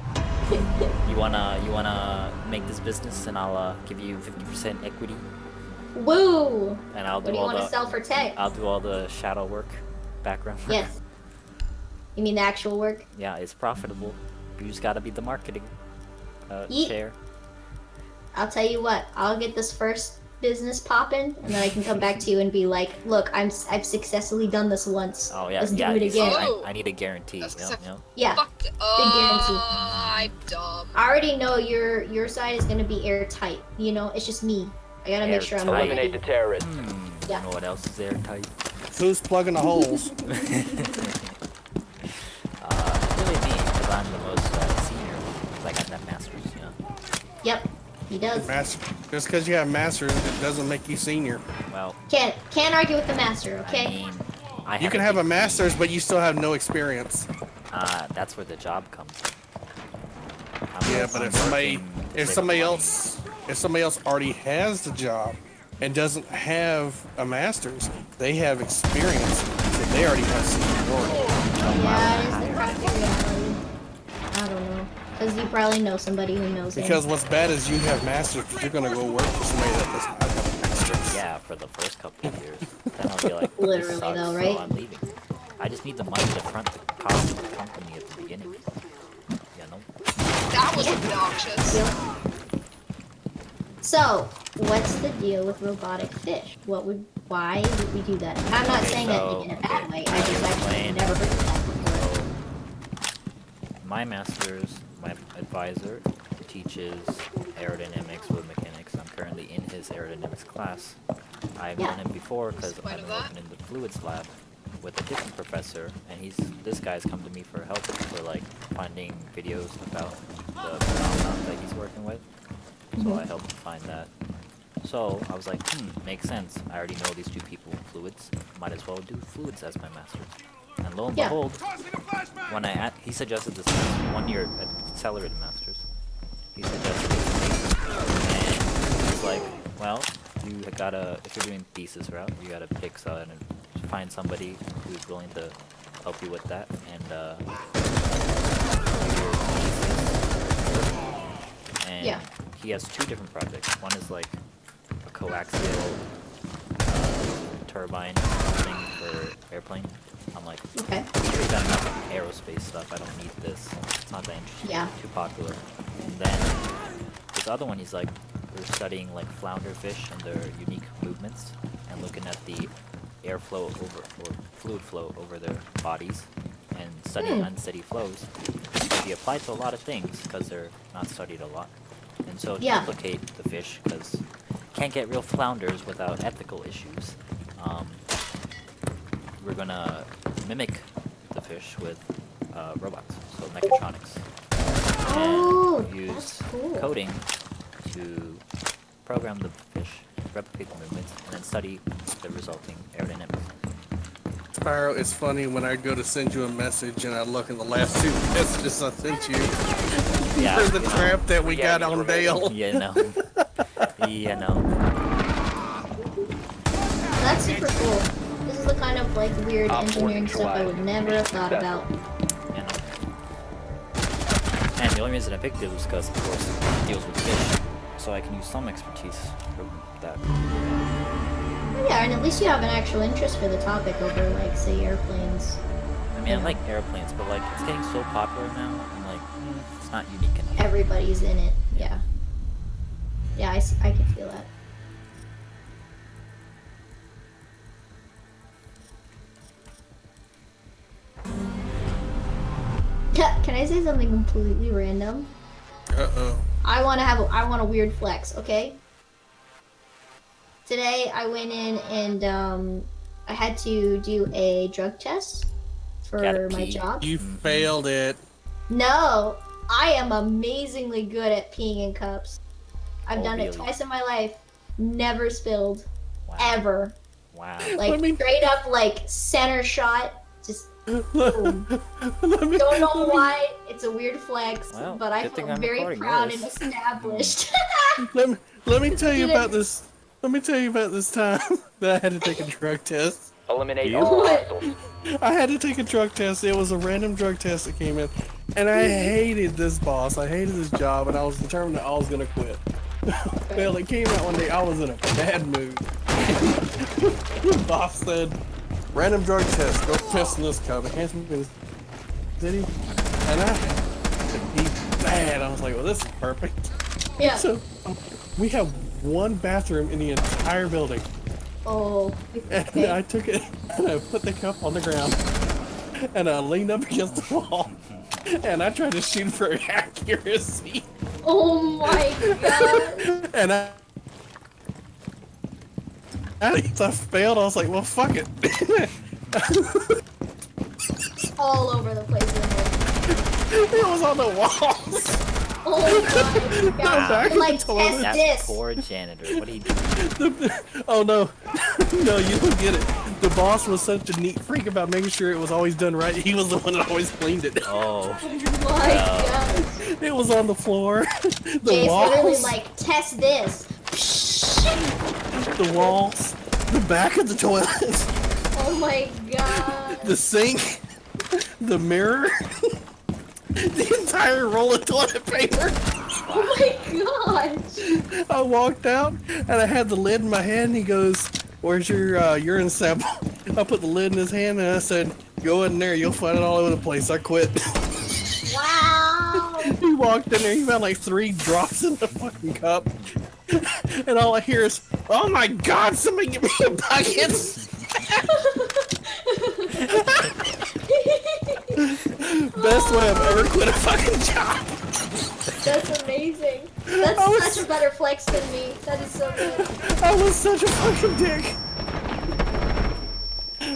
You wanna make this business, and I'll give you 50% equity, Woo! and I'll What do do you all want to the sell for tech? I'll do all the shadow work, background work. Yes. You mean the actual work? Yeah, it's profitable. You just gotta be the marketing Yeet. chair. I'll tell you what. I'll get this first business popping, and then I can come back to you and be like, "Look, I've successfully done this once. Oh yeah, Let's yeah. do it you see, again." Oh. I need a guarantee. That's You know, 'cause you know? Yeah. Fuck. guarantee. I'm dumb. I already know your side is gonna be airtight. You know, it's just me. I gotta make sure I'm Airtight. Eliminate the terrorists. Yeah. You know what else is airtight? Who's plugging the holes? Really me, because I'm the most senior. Because I got that master's, you know. Yep, he does. Master. Just because you have masters, it doesn't make you senior. Well, Can't argue with the master. Okay. I mean, I You can have a master's, but you still have no experience. That's where the job comes in. Yeah, but if somebody else already has the job and doesn't have a master's, they have experience, so they already have seniority. Yeah, it is the practical reality. I don't know, because you probably know somebody who knows it. Because what's bad is you have masters, but you're gonna go work for somebody that does not have a master's. Yeah, for the first couple of years. Then I'll be like, this Literally sucks, though, so right? I'm leaving. I just need the money to front the cost of the company at the beginning. You know? That was obnoxious. So, what's the deal with robotic fish? Why would we do that? I'm not Okay, saying so- that in a bad okay, way. let I me just actually explain. never heard of that before. So, my master's, my advisor teaches aerodynamics, fluid mechanics. I'm currently in his aerodynamics class. I've Yeah. done it before because What's the I've point been of working in the fluids lab with a different professor, and this guy's come to me for help for like finding videos about the phenomenon that he's working with. So I helped him find that. So I was like, makes sense. I already know these two people in fluids. Might as well do fluids as my master's. And lo and Yeah. behold, Tossing a flashbang! when he suggested this 1 year accelerated masters, he suggested it to me, and he's like, well, you gotta, if you're doing thesis route, you gotta pick something find somebody who's willing to help you with that, and and Yeah. he has 2 different projects. One is like a coaxial turbine thing for airplane. I'm like, Okay. we've done enough aerospace stuff. I don't need this. It's not that interesting. Yeah. Too popular. And then this other one, he's like, we're studying like flounder fish and their unique movements, and looking at the airflow over or fluid flow over their bodies, and studying unsteady flows. It can be applied to a lot of things because they're not studied a lot. And so to Yeah. replicate the fish, because can't get real flounders without ethical issues. We're gonna mimic the fish with robots, so mechatronics, Oh, and use that's cool. coding to program the fish, replicate the movements, and then study the resulting aerodynamics. Sparrow, it's funny when I go to send you a message and I look in the last 2 messages I sent you. Yeah. For the trap that we Yeah, got he's on remaining. Dale. Yeah, no. Yeah, no. That's super cool. This is the kind of like weird Op 4 engineering stuff I would never have thought successful. about. Yeah, no. And the only reason I picked it was because, of course, it deals with fish, so I can use some expertise for that. Yeah, and at least you have an actual interest for the topic over, like, say, airplanes. I mean, I like airplanes, but like, it's getting so popular now, I'm like, it's not unique enough. Everybody's in it. Yeah. Yeah, I can feel that. Can I say something completely random? Uh-oh. I want a weird flex, okay? Today I went in and I had to do a drug test Gotta for my pee. job. You failed it. No, I am amazingly good at peeing in cups. I've Oh, done it really? twice in my life. Never spilled. Wow. Ever. Wow. Like Let me- straight up like center shot. Just boom. Let me- Don't know let me- why. It's a weird flex, Well, but I good thing feel I'm very recording proud this. and established. Let me tell you Did it- about this. Let me tell you about this time that I had to take a drug test. Eliminate You? all What? hostiles. I had to take a drug test. It was a random drug test that came in, and I hated this boss. I hated this job, and I was determined that I was gonna quit. Well, it came out one day. I was in a bad mood. The boss said, "Random drug test. Go piss in this cup." It hands me this. Did he? And I had to be bad. I was like, "Well, this is perfect." Yeah. So we have one bathroom in the entire building. Oh. And Okay. I took it and I put the cup on the ground and I leaned up against the wall and I tried to shoot for accuracy Oh my god. and I failed. I was like, well, fuck it. All over the place in there. It was on the walls. Oh my god. back of Like the toilet. test That this. poor janitor. What do you do? Oh no, no, you don't get it. The boss was such a neat freak about making sure it was always done right. He was the one that always cleaned it. Oh. Oh my gosh. It was on the floor, the Jay's literally walls, like, test this. the walls, the back of the toilet, Oh my god. the sink, the mirror, the entire roll of toilet paper. Oh my gosh. I walked out and I had the lid in my hand. And he goes, "Where's your urine sample?" I put the lid in his hand and I said, "Go in there. You'll find it all over the place." I quit. Wow. He walked in there. He found like 3 drops in the fucking cup, and all I hear is, "Oh my god! Somebody give me a bucket!" Best way I've ever quit a fucking job. That's amazing. I was- That's such a better flex than me. That is so good. I was such a fucking dick.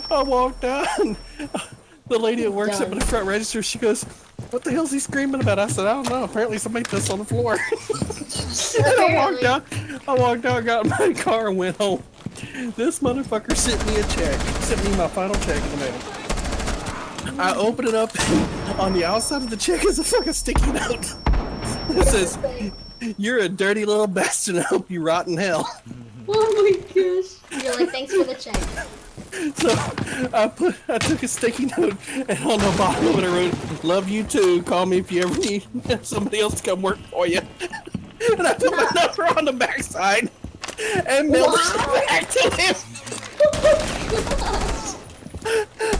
I walked out and the lady that works up in the front register, she goes, "What the hell's he screaming about?" I said, "I don't know. Apparently somebody pissed on the floor." And I walked out, got in my car and went home. This motherfucker sent me a check. Sent me my final check in the mail. I open it up. On the outside of the check is a fucking sticky note. It says, "You're a dirty little bastard. I hope you rot in hell." Oh my gosh. You're like, thanks for the check. So I took a sticky note and on the bottom of it I wrote, "Love you too. Call me if you ever need somebody else to come work for you." And I put my number on the backside and mailed it back to him.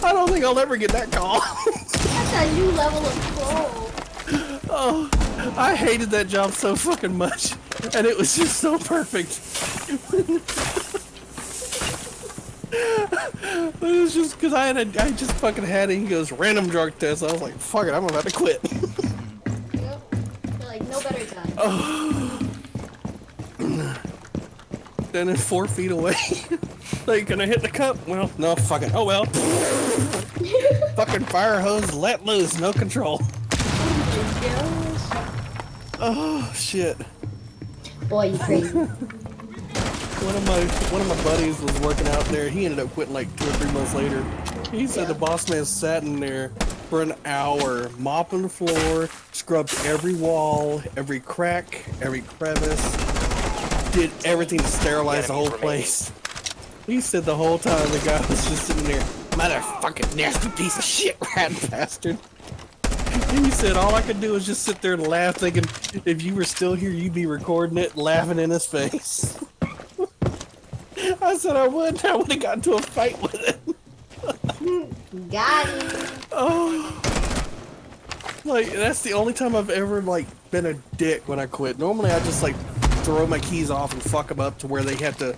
I don't think I'll ever get that call. That's a new level of troll. Oh, I hated that job so fucking much, and it was just so perfect. It was just because I just fucking had it. He goes, "Random drug test." I was like, "Fuck it, I'm about to quit." Yep. You're like, no better time. Oh. Then it's 4 feet away. Like, can I hit the cup? Well, no, fuck it. Oh well. Fucking fire hose let loose, no control. Oh shit. Boy, you crazy. One of my buddies was working out there. He ended up quitting like 2 or 3 months later. He said the boss man sat in there for an hour, mopping the floor, scrubbed every wall, every crack, every crevice, did everything to sterilize the whole place. He said the whole time the guy was just sitting there, "Motherfucking nasty piece of shit, rat bastard." And he said all I could do was just sit there and laugh, thinking if you were still here, you'd be recording it, laughing in his face. I said I would have gotten into a fight with him. Got him. Oh, like that's the only time I've ever like been a dick when I quit. Normally I just like throw my keys off and fuck them up to where they have to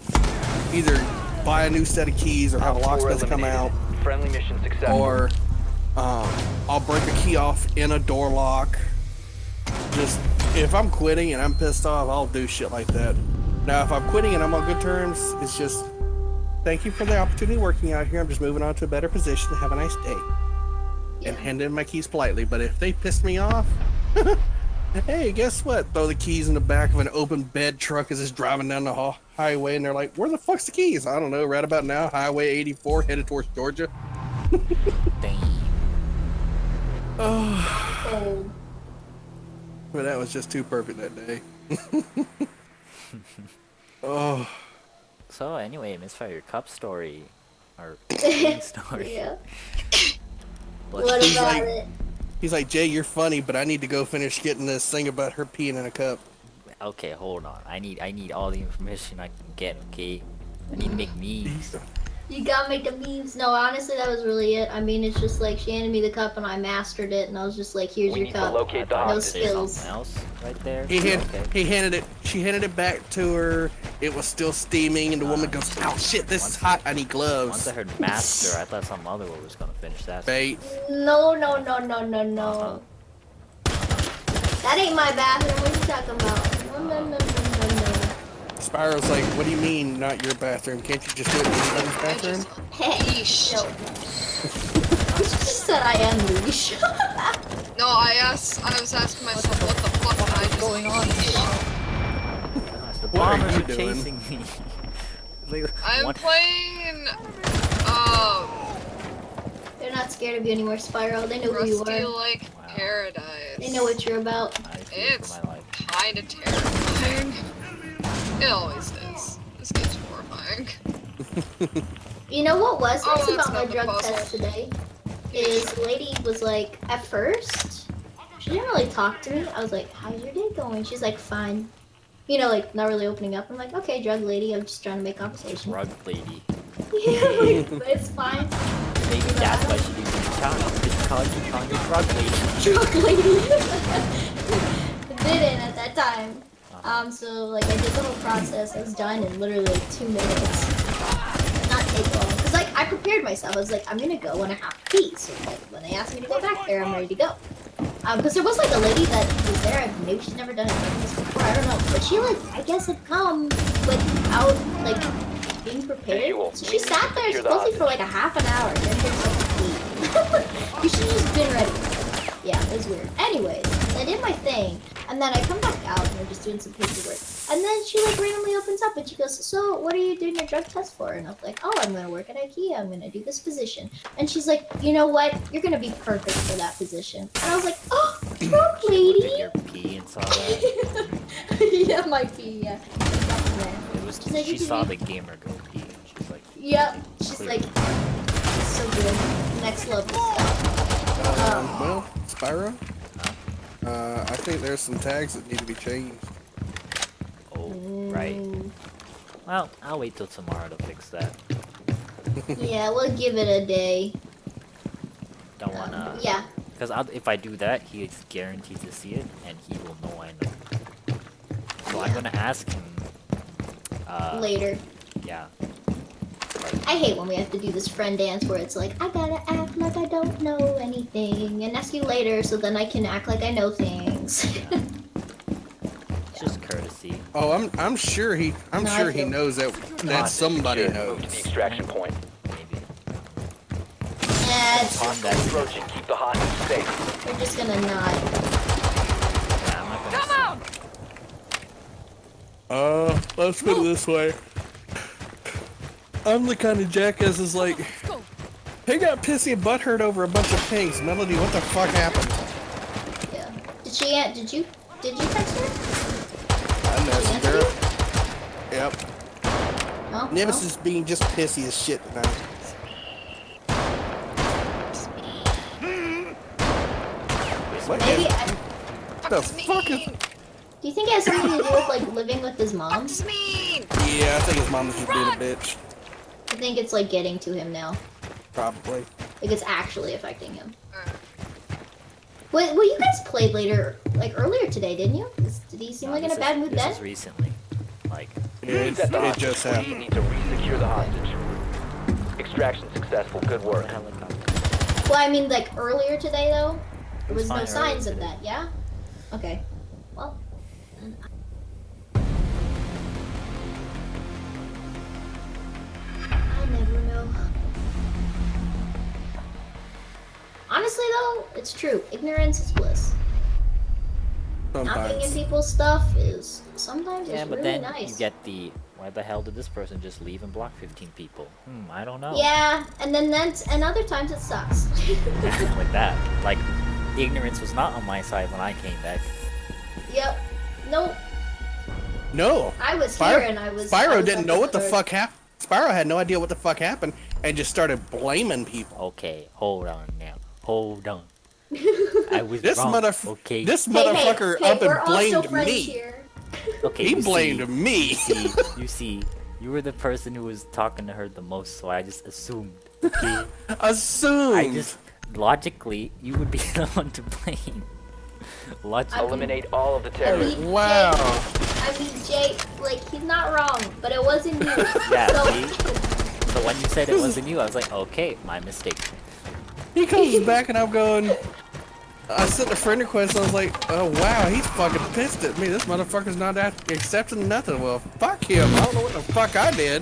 either buy a new set of keys or have a locksmith come out, Friendly mission successful. or I'll break a key off in a door lock. Just if I'm quitting and I'm pissed off, I'll do shit like that. Now, if I'm quitting and I'm on good terms, it's just thank you for the opportunity working out here. I'm just moving on to a better position. Have a nice day. And hand in my keys politely. But if they piss me off, hey, guess what? Throw the keys in the back of an open bed truck as it's driving down the highway, and they're like, "Where the fuck's the keys?" I don't know. Right about now, Highway 84 headed towards Georgia. Damn. Oh, but that was just too perfect that day. Oh. So anyway, Misfire, your cup story, or bean story. Yeah. But What He's about like- it? He's like, "Jay, you're funny, but I need to go finish getting this thing about her peeing in a cup." okay, hold on. I need all the information I can get. Okay, I need to make memes. You gotta make the memes. No, honestly, that was really it. I mean, it's just like she handed me the cup and I mastered it, and I was just like, "Here's We your need to cup." locate the I thought No hostage. there's skills. something else right there. He Okay. handed it. She handed it back to her. It was still steaming, and the woman goes, "Oh shit, this is hot. I need Once gloves." I heard master, I thought some other one was gonna finish that. Bait. No, no, no, no, no, no. That ain't my bathroom. What are you talking about? No, no, no, no, no, no. Spyro's like, "What do you mean, not your bathroom? Can't you just do it in anybody's I bathroom?" just Hey, leash. no. You just said I am leash. No, I was asking myself, what the fuck am I just going on here? Gosh, the What are bombers you are doing? chasing me. Like, I'm what- playing, They're not scared of you anymore, Spyro. They know who you Rusty are. Like Wow. Paradise. They know what you're about. I fear It's for my life. kinda terrifying. It always is. This game's horrifying. You know what was Oh, nice that's about my not the drug puzzle. test today? Is the lady was like, at first, she didn't really talk to me. I was like, "How's your day going?" She's like, "Fine." You know, like, not really opening up. I'm like, "Okay, drug lady, I'm just trying to make conversation." Drug lady. Yeah, like, but it's fine. Maybe that's why she didn't reach out. Just call you drug lady. Drug lady. Didn't at that time. So, like, I did the whole process. I was done in literally, like, 2 minutes. Not take long. Because, like, I prepared myself. I was like, I'm gonna go when I have to pee. So, like, when they asked me to go back there, I'm ready to go. Because there was, like, a lady that was there. Maybe she's never done it like this before. I don't know. But she, like, I guess had come without, like, being prepared. Visual. So she sat there Secure the supposedly for, like, a half an hour. Then she was like, pee. You should have just been ready. Yeah, it was weird. Anyways, I did my thing, and then I come back out, and we're just doing some paperwork. And then she, like, randomly opens up, and she goes, "So, what are you doing your drug test for?" And I was like, "Oh, I'm gonna work at IKEA. I'm gonna do this position." And she's like, "You know what? You're gonna be perfect for that position." And I was like, "Oh, drug Looked at lady!" your pee and saw that. Yeah, my pee, yeah. It was, She's like, she "You can saw be-" the gamer go pee and she's like, Yep. She's like so good. Next level stuff. Well, Spyro. I think there's some tags that need to be changed. Oh, right. Well, I'll wait till tomorrow to fix that. Yeah, we'll give it a day. Don't wanna. Yeah. Because if I do that, he is guaranteed to see it, and he will know I know. So I'm gonna ask him. Later. Yeah. I hate when we have to do this friend dance where it's like, I gotta act like I don't know anything and ask you later so then I can act like I know things. Yeah. It's just courtesy. Oh, I'm sure he No, I feel- knows that somebody Move knows. to the extraction point. Maybe. Yeah, it's On that. Approaching. Keep the hostage safe. we're just gonna nod. Yeah, I'm not gonna. Let's put it this way. I'm the kind of jackass is like, he got pissy and butthurt over a bunch of things. Melody, what the fuck happened? Yeah. Did you text her? I messaged her. Yep. No? Nemesis being just pissy as shit tonight. What Maybe the fuck is... do you think it has something to do with like living with his mom? Just mean. Yeah, I think his mom was just being a bitch. I think it's like getting to him now. Probably. Like it's actually affecting him. Well, you guys played later, like earlier today, didn't you? Did he seem like in a bad mood this then? is recently. Like, It Set the hostage. just We happened. need to re-secure the hostage. Extraction successful. Good work. helicopter. Well, I mean, like earlier today though, there was no fine signs earlier of today. that. Yeah. Okay. Well. I never know. Honestly, though, it's true. Ignorance is bliss. Not being in Sometimes. people's stuff is sometimes Yeah, it's but really then nice. you get the, why the hell did this person just leave and block 15 people? I don't know. Yeah, and then and other times it sucks. Like that. Like, ignorance was not on my side when I came back. Yep. Nope. No. I was here and I was. I Spyro was didn't up know with what the her. fuck happened. Spyro had no idea what the fuck happened and just started blaming people. Okay, hold on now. Hold on. I was This wrong. Okay. this Hey, motherfucker hey, up we're and also blamed friends me. here. Okay, He you blamed me. You see, you were the person who was talking to her the most, so I just assumed. Okay? Assumed. I just, logically, you would be the one to blame. Logically. Eliminate all of the I terrorists. mean, Wow. Jay, like he's not wrong, but it wasn't you. Yeah, So, see? So when you said it wasn't you, I was like, okay, my mistake. He comes back and I'm going. I sent a friend request. I was like, oh wow, he's fucking pissed at me. This motherfucker's not accepting nothing. Well, fuck him. I don't know what the fuck I did.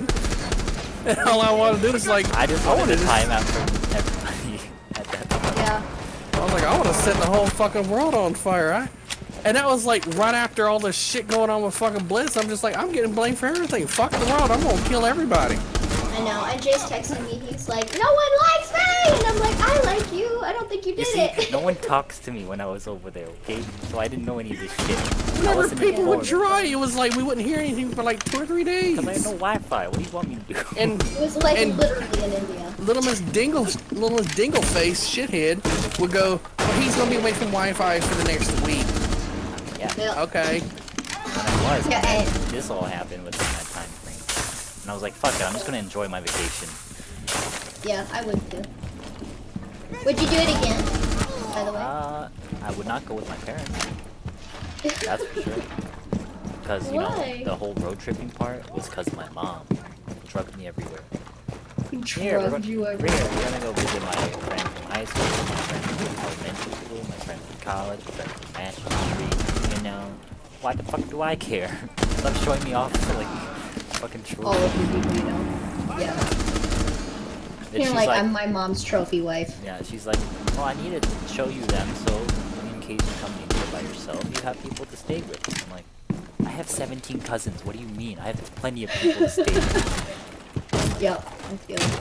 And all I want to do is like, I just I wanted wanted a to. timeout from everybody at that point. yeah. I was like, I want to set the whole fucking world on fire. And that was like right after all this shit going on with fucking Blitz. I'm just like, I'm getting blamed for everything. Fuck the world. I'm gonna kill everybody. I know. And Jay's texting me. He's like, "No one likes me," and I'm like, "I like you. I don't think you You did see, it." no one talks to me when I was over there, okay? So I didn't know any of this shit. I Whenever wasn't people would informed. try, it was like we wouldn't hear anything for like 2 or 3 days. Because I had no Wi-Fi. What do you want me to do? And It was like And- literally in India. little Miss Dingleface shithead would go, well, he's gonna be away from Wi-Fi for the next week. Yeah, Yeah. Okay. when I was, Yeah, and- this all happened within that time frame. And I was like, fuck it, I'm just gonna enjoy my vacation. Yeah, I would too. Would you do it again? By the way. I would not go with my parents. That's for sure. Because, you Why? know, the whole road tripping part was because my mom drugged me everywhere. Here, we're Drugged you we're everywhere. gonna go visit my friend from high school, my friend from elementary school, my friend from college, my friend from National Street, you know. Why the fuck do I care? Stop showing me off to, like, fucking All trophy. of the people you know. Yeah. And You're she's like, I'm my mom's trophy wife. yeah, she's like, oh, I need to show you them, so in case you come in here by yourself, you have people to stay with. I'm like, I have 17 cousins, what do you mean? I have plenty of people to stay with. Yep, I feel it.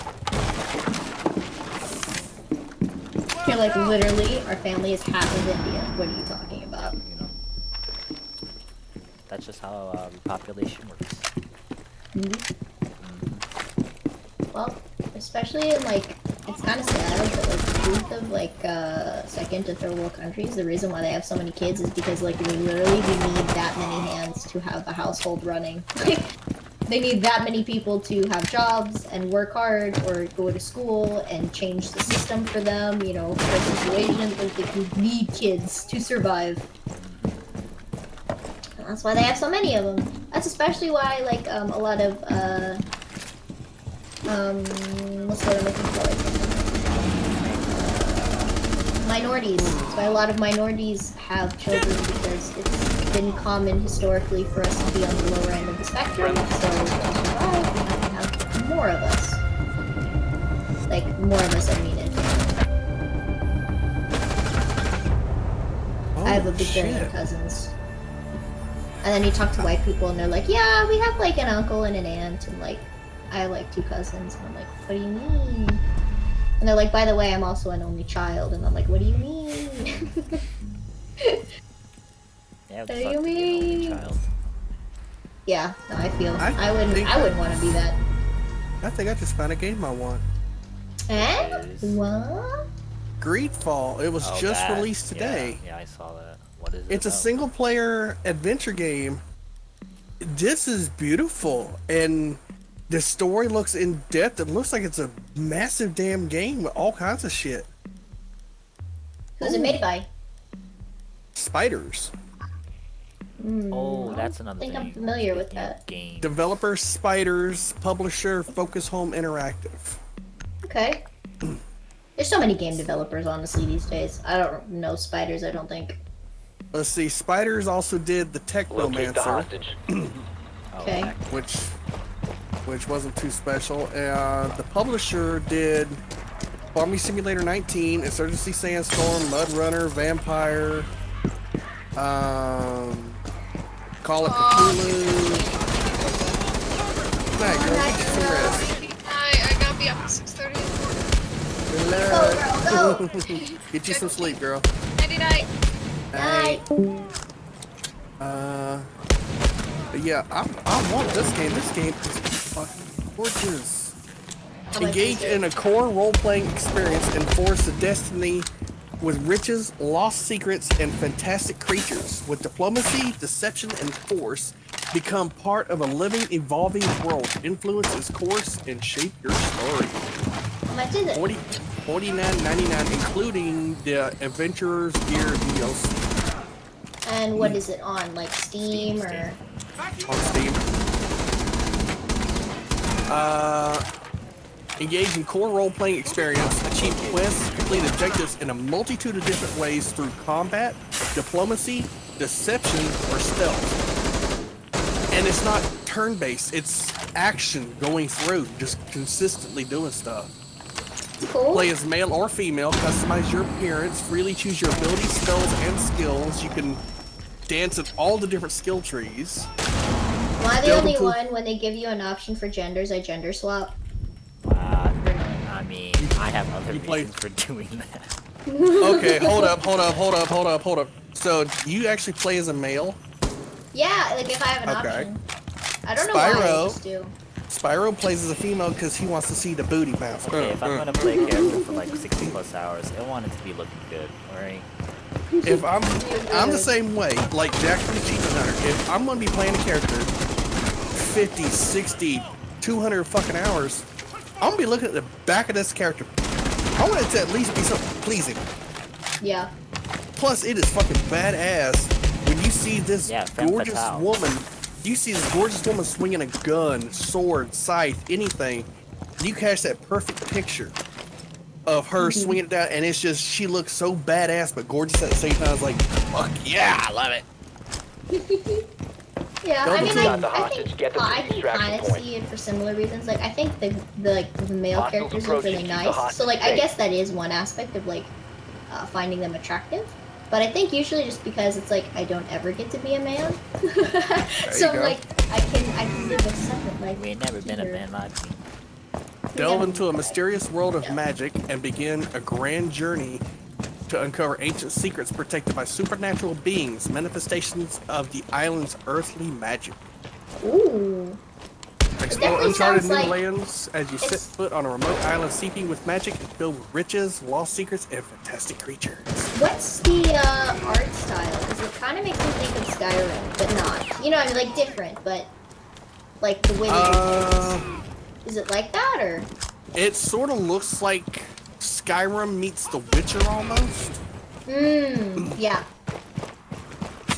You're like, literally, our family is half of India. What are you talking about? You know? That's just how repopulation works. Well, Well, especially in like, it's kind of sad, but like the truth of like second to third world countries, the reason why they have so many kids is because like literally we need that many hands to have the household running. Like, they need that many people to have jobs and work hard or go to school and change the system for them, you know, for a situation. Like, we need kids to survive. And that's why they have so many of them. That's especially why, like, a lot of, what's the word I'm looking for? Minorities. That's why a lot of minorities have children, because it's been common historically for us to be on the lower end of the spectrum, so to survive, we have to have more of us. Like, more of us, I mean it. I have a big billion cousins. And then you talk to white people and they're like, yeah, we have like an uncle and an aunt, and like, I have like 2 cousins, and I'm like, what do you mean? And they're like, by the way, I'm also an only child, and I'm like, what do you mean? Yeah, What do fuck you to be an only mean? child. Yeah, no, I feel I I wouldn't think- want to be that. I think I just found a game I want. And what? Greedfall. It was Oh, just that. released today. Yeah, I saw that. What is it? It's a about? single player adventure game. This is beautiful, and the story looks in depth. It looks like it's a massive damn game with all kinds of shit. Who's it made by? Spiders. Oh, that's I another think thing. I'm familiar with Speaking of that. Games. Developer Spiders. Publisher Focus Home Interactive. Okay. There's so many game developers, honestly, these days. I don't know spiders, I don't think. Let's see. Spiders also did the Locate the Technomancer, hostage. Oh, Okay. heck. which wasn't too special. The publisher did Farming Simulator 19, Insurgency Sandstorm, Mud Runner, Vampire, Call of Cthulhu. Night, girl, get you some rest. I gotta be up at 6:30 in the morning. Relax. Go, girl, go! Get you some sleep, girl. Nighty night. Night. But yeah, I want this game. This game is fucking gorgeous. Engage in a core role-playing experience and force the destiny with riches, lost secrets, and fantastic creatures. With diplomacy, deception, and force, become part of a living, evolving world. Influence its course and shape your story. How much is it? $49.99, including the Adventurer's Gear DLC And what is it on? Like Steam or? on Steam. Engage in core role-playing experience, achieve quests, complete objectives in a multitude of different ways through combat, diplomacy, deception, or stealth. And it's not turn-based, it's action going through, just consistently doing stuff. Cool. Play as male or female, customize your appearance, freely choose your abilities, spells, and skills. You can dance at all the different skill trees. Am I the Delve only into- one when they give you an option for genders, I gender swap? I mean, I have other You played- reasons for doing that. Okay, hold up. So, you actually play as a male? Yeah, like if I have an Okay. option. I don't know why I Spyro. just do. Spyro plays as a female because he wants to see the booty bounce. Okay, if I'm gonna play a character for like 60+ hours, I want it to be looking good, alright? If I'm the same way, like Jack from the Achievement Hunter. If I'm gonna be playing a character 50, 60, 200 fucking hours, I'm gonna be looking at the back of this character. I want it to at least be something pleasing. Yeah. Plus, it is fucking badass when you see this Yeah, femme gorgeous fatale. woman. You see this gorgeous woman swinging a gun, sword, scythe, anything. You catch that perfect picture of her swinging it down, and it's just, she looks so badass but gorgeous at the same time. It's like, fuck yeah, I love it. Yeah, Don't I mean, do I that. The hostage, get them to I the can extraction kind of point. see it for similar reasons. Like, I think the male Hostiles characters are approaching, really keep the nice. So, hostage like, I safe. guess that is one aspect of, like, finding them attractive. But I think usually just because it's like, I don't ever get to be a man. So, you go. like, I can live a separate life. We ain't never been a here. man like me. Delve into a mysterious world of magic and begin a grand journey to uncover ancient secrets protected by supernatural beings, manifestations of the island's earthly magic. Ooh. It Explore Explore uncharted sounds new like lands as you set it's- foot on a remote island seeping with magic and filled with riches, lost secrets, and fantastic creatures. What's the art style? Because it kind of makes me think of Skyrim, but not. You know, I mean, like different, but like the way that is it like that or? It sort of looks like Skyrim meets The Witcher almost. Yeah.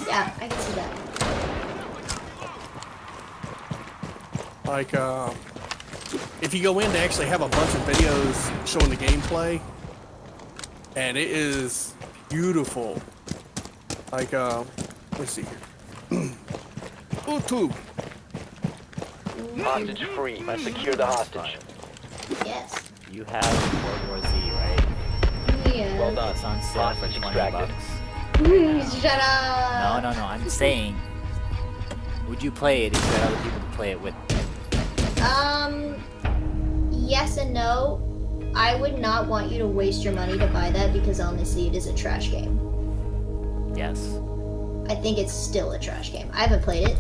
Yeah, I can see that. Like, if you go in, they actually have a bunch of videos showing the gameplay, and it is beautiful. Like, let's see here. YouTube. Hostage free. Secure the hostage. Yes. You have World War Z, right? Yeah. Well done. It's on sale for Hostage 20 extracted. bucks. Shut up. No, I'm saying, would you play it if you had other people to play it with? Yes and no. I would not want you to waste your money to buy that because honestly, it is a trash game. Yes. I think it's still a trash game. I haven't played it,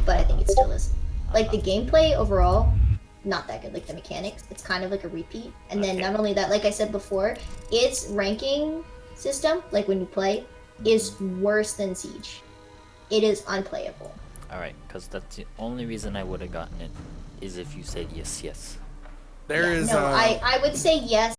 but I think it still is. Like the gameplay overall, not that good. Like the mechanics, it's kind of like a repeat. And then not only that, like I said before, its ranking system, like when you play, is worse than Siege. It is unplayable. Alright, because that's the only reason I would have gotten it, is if you said yes. There is No, I would say yes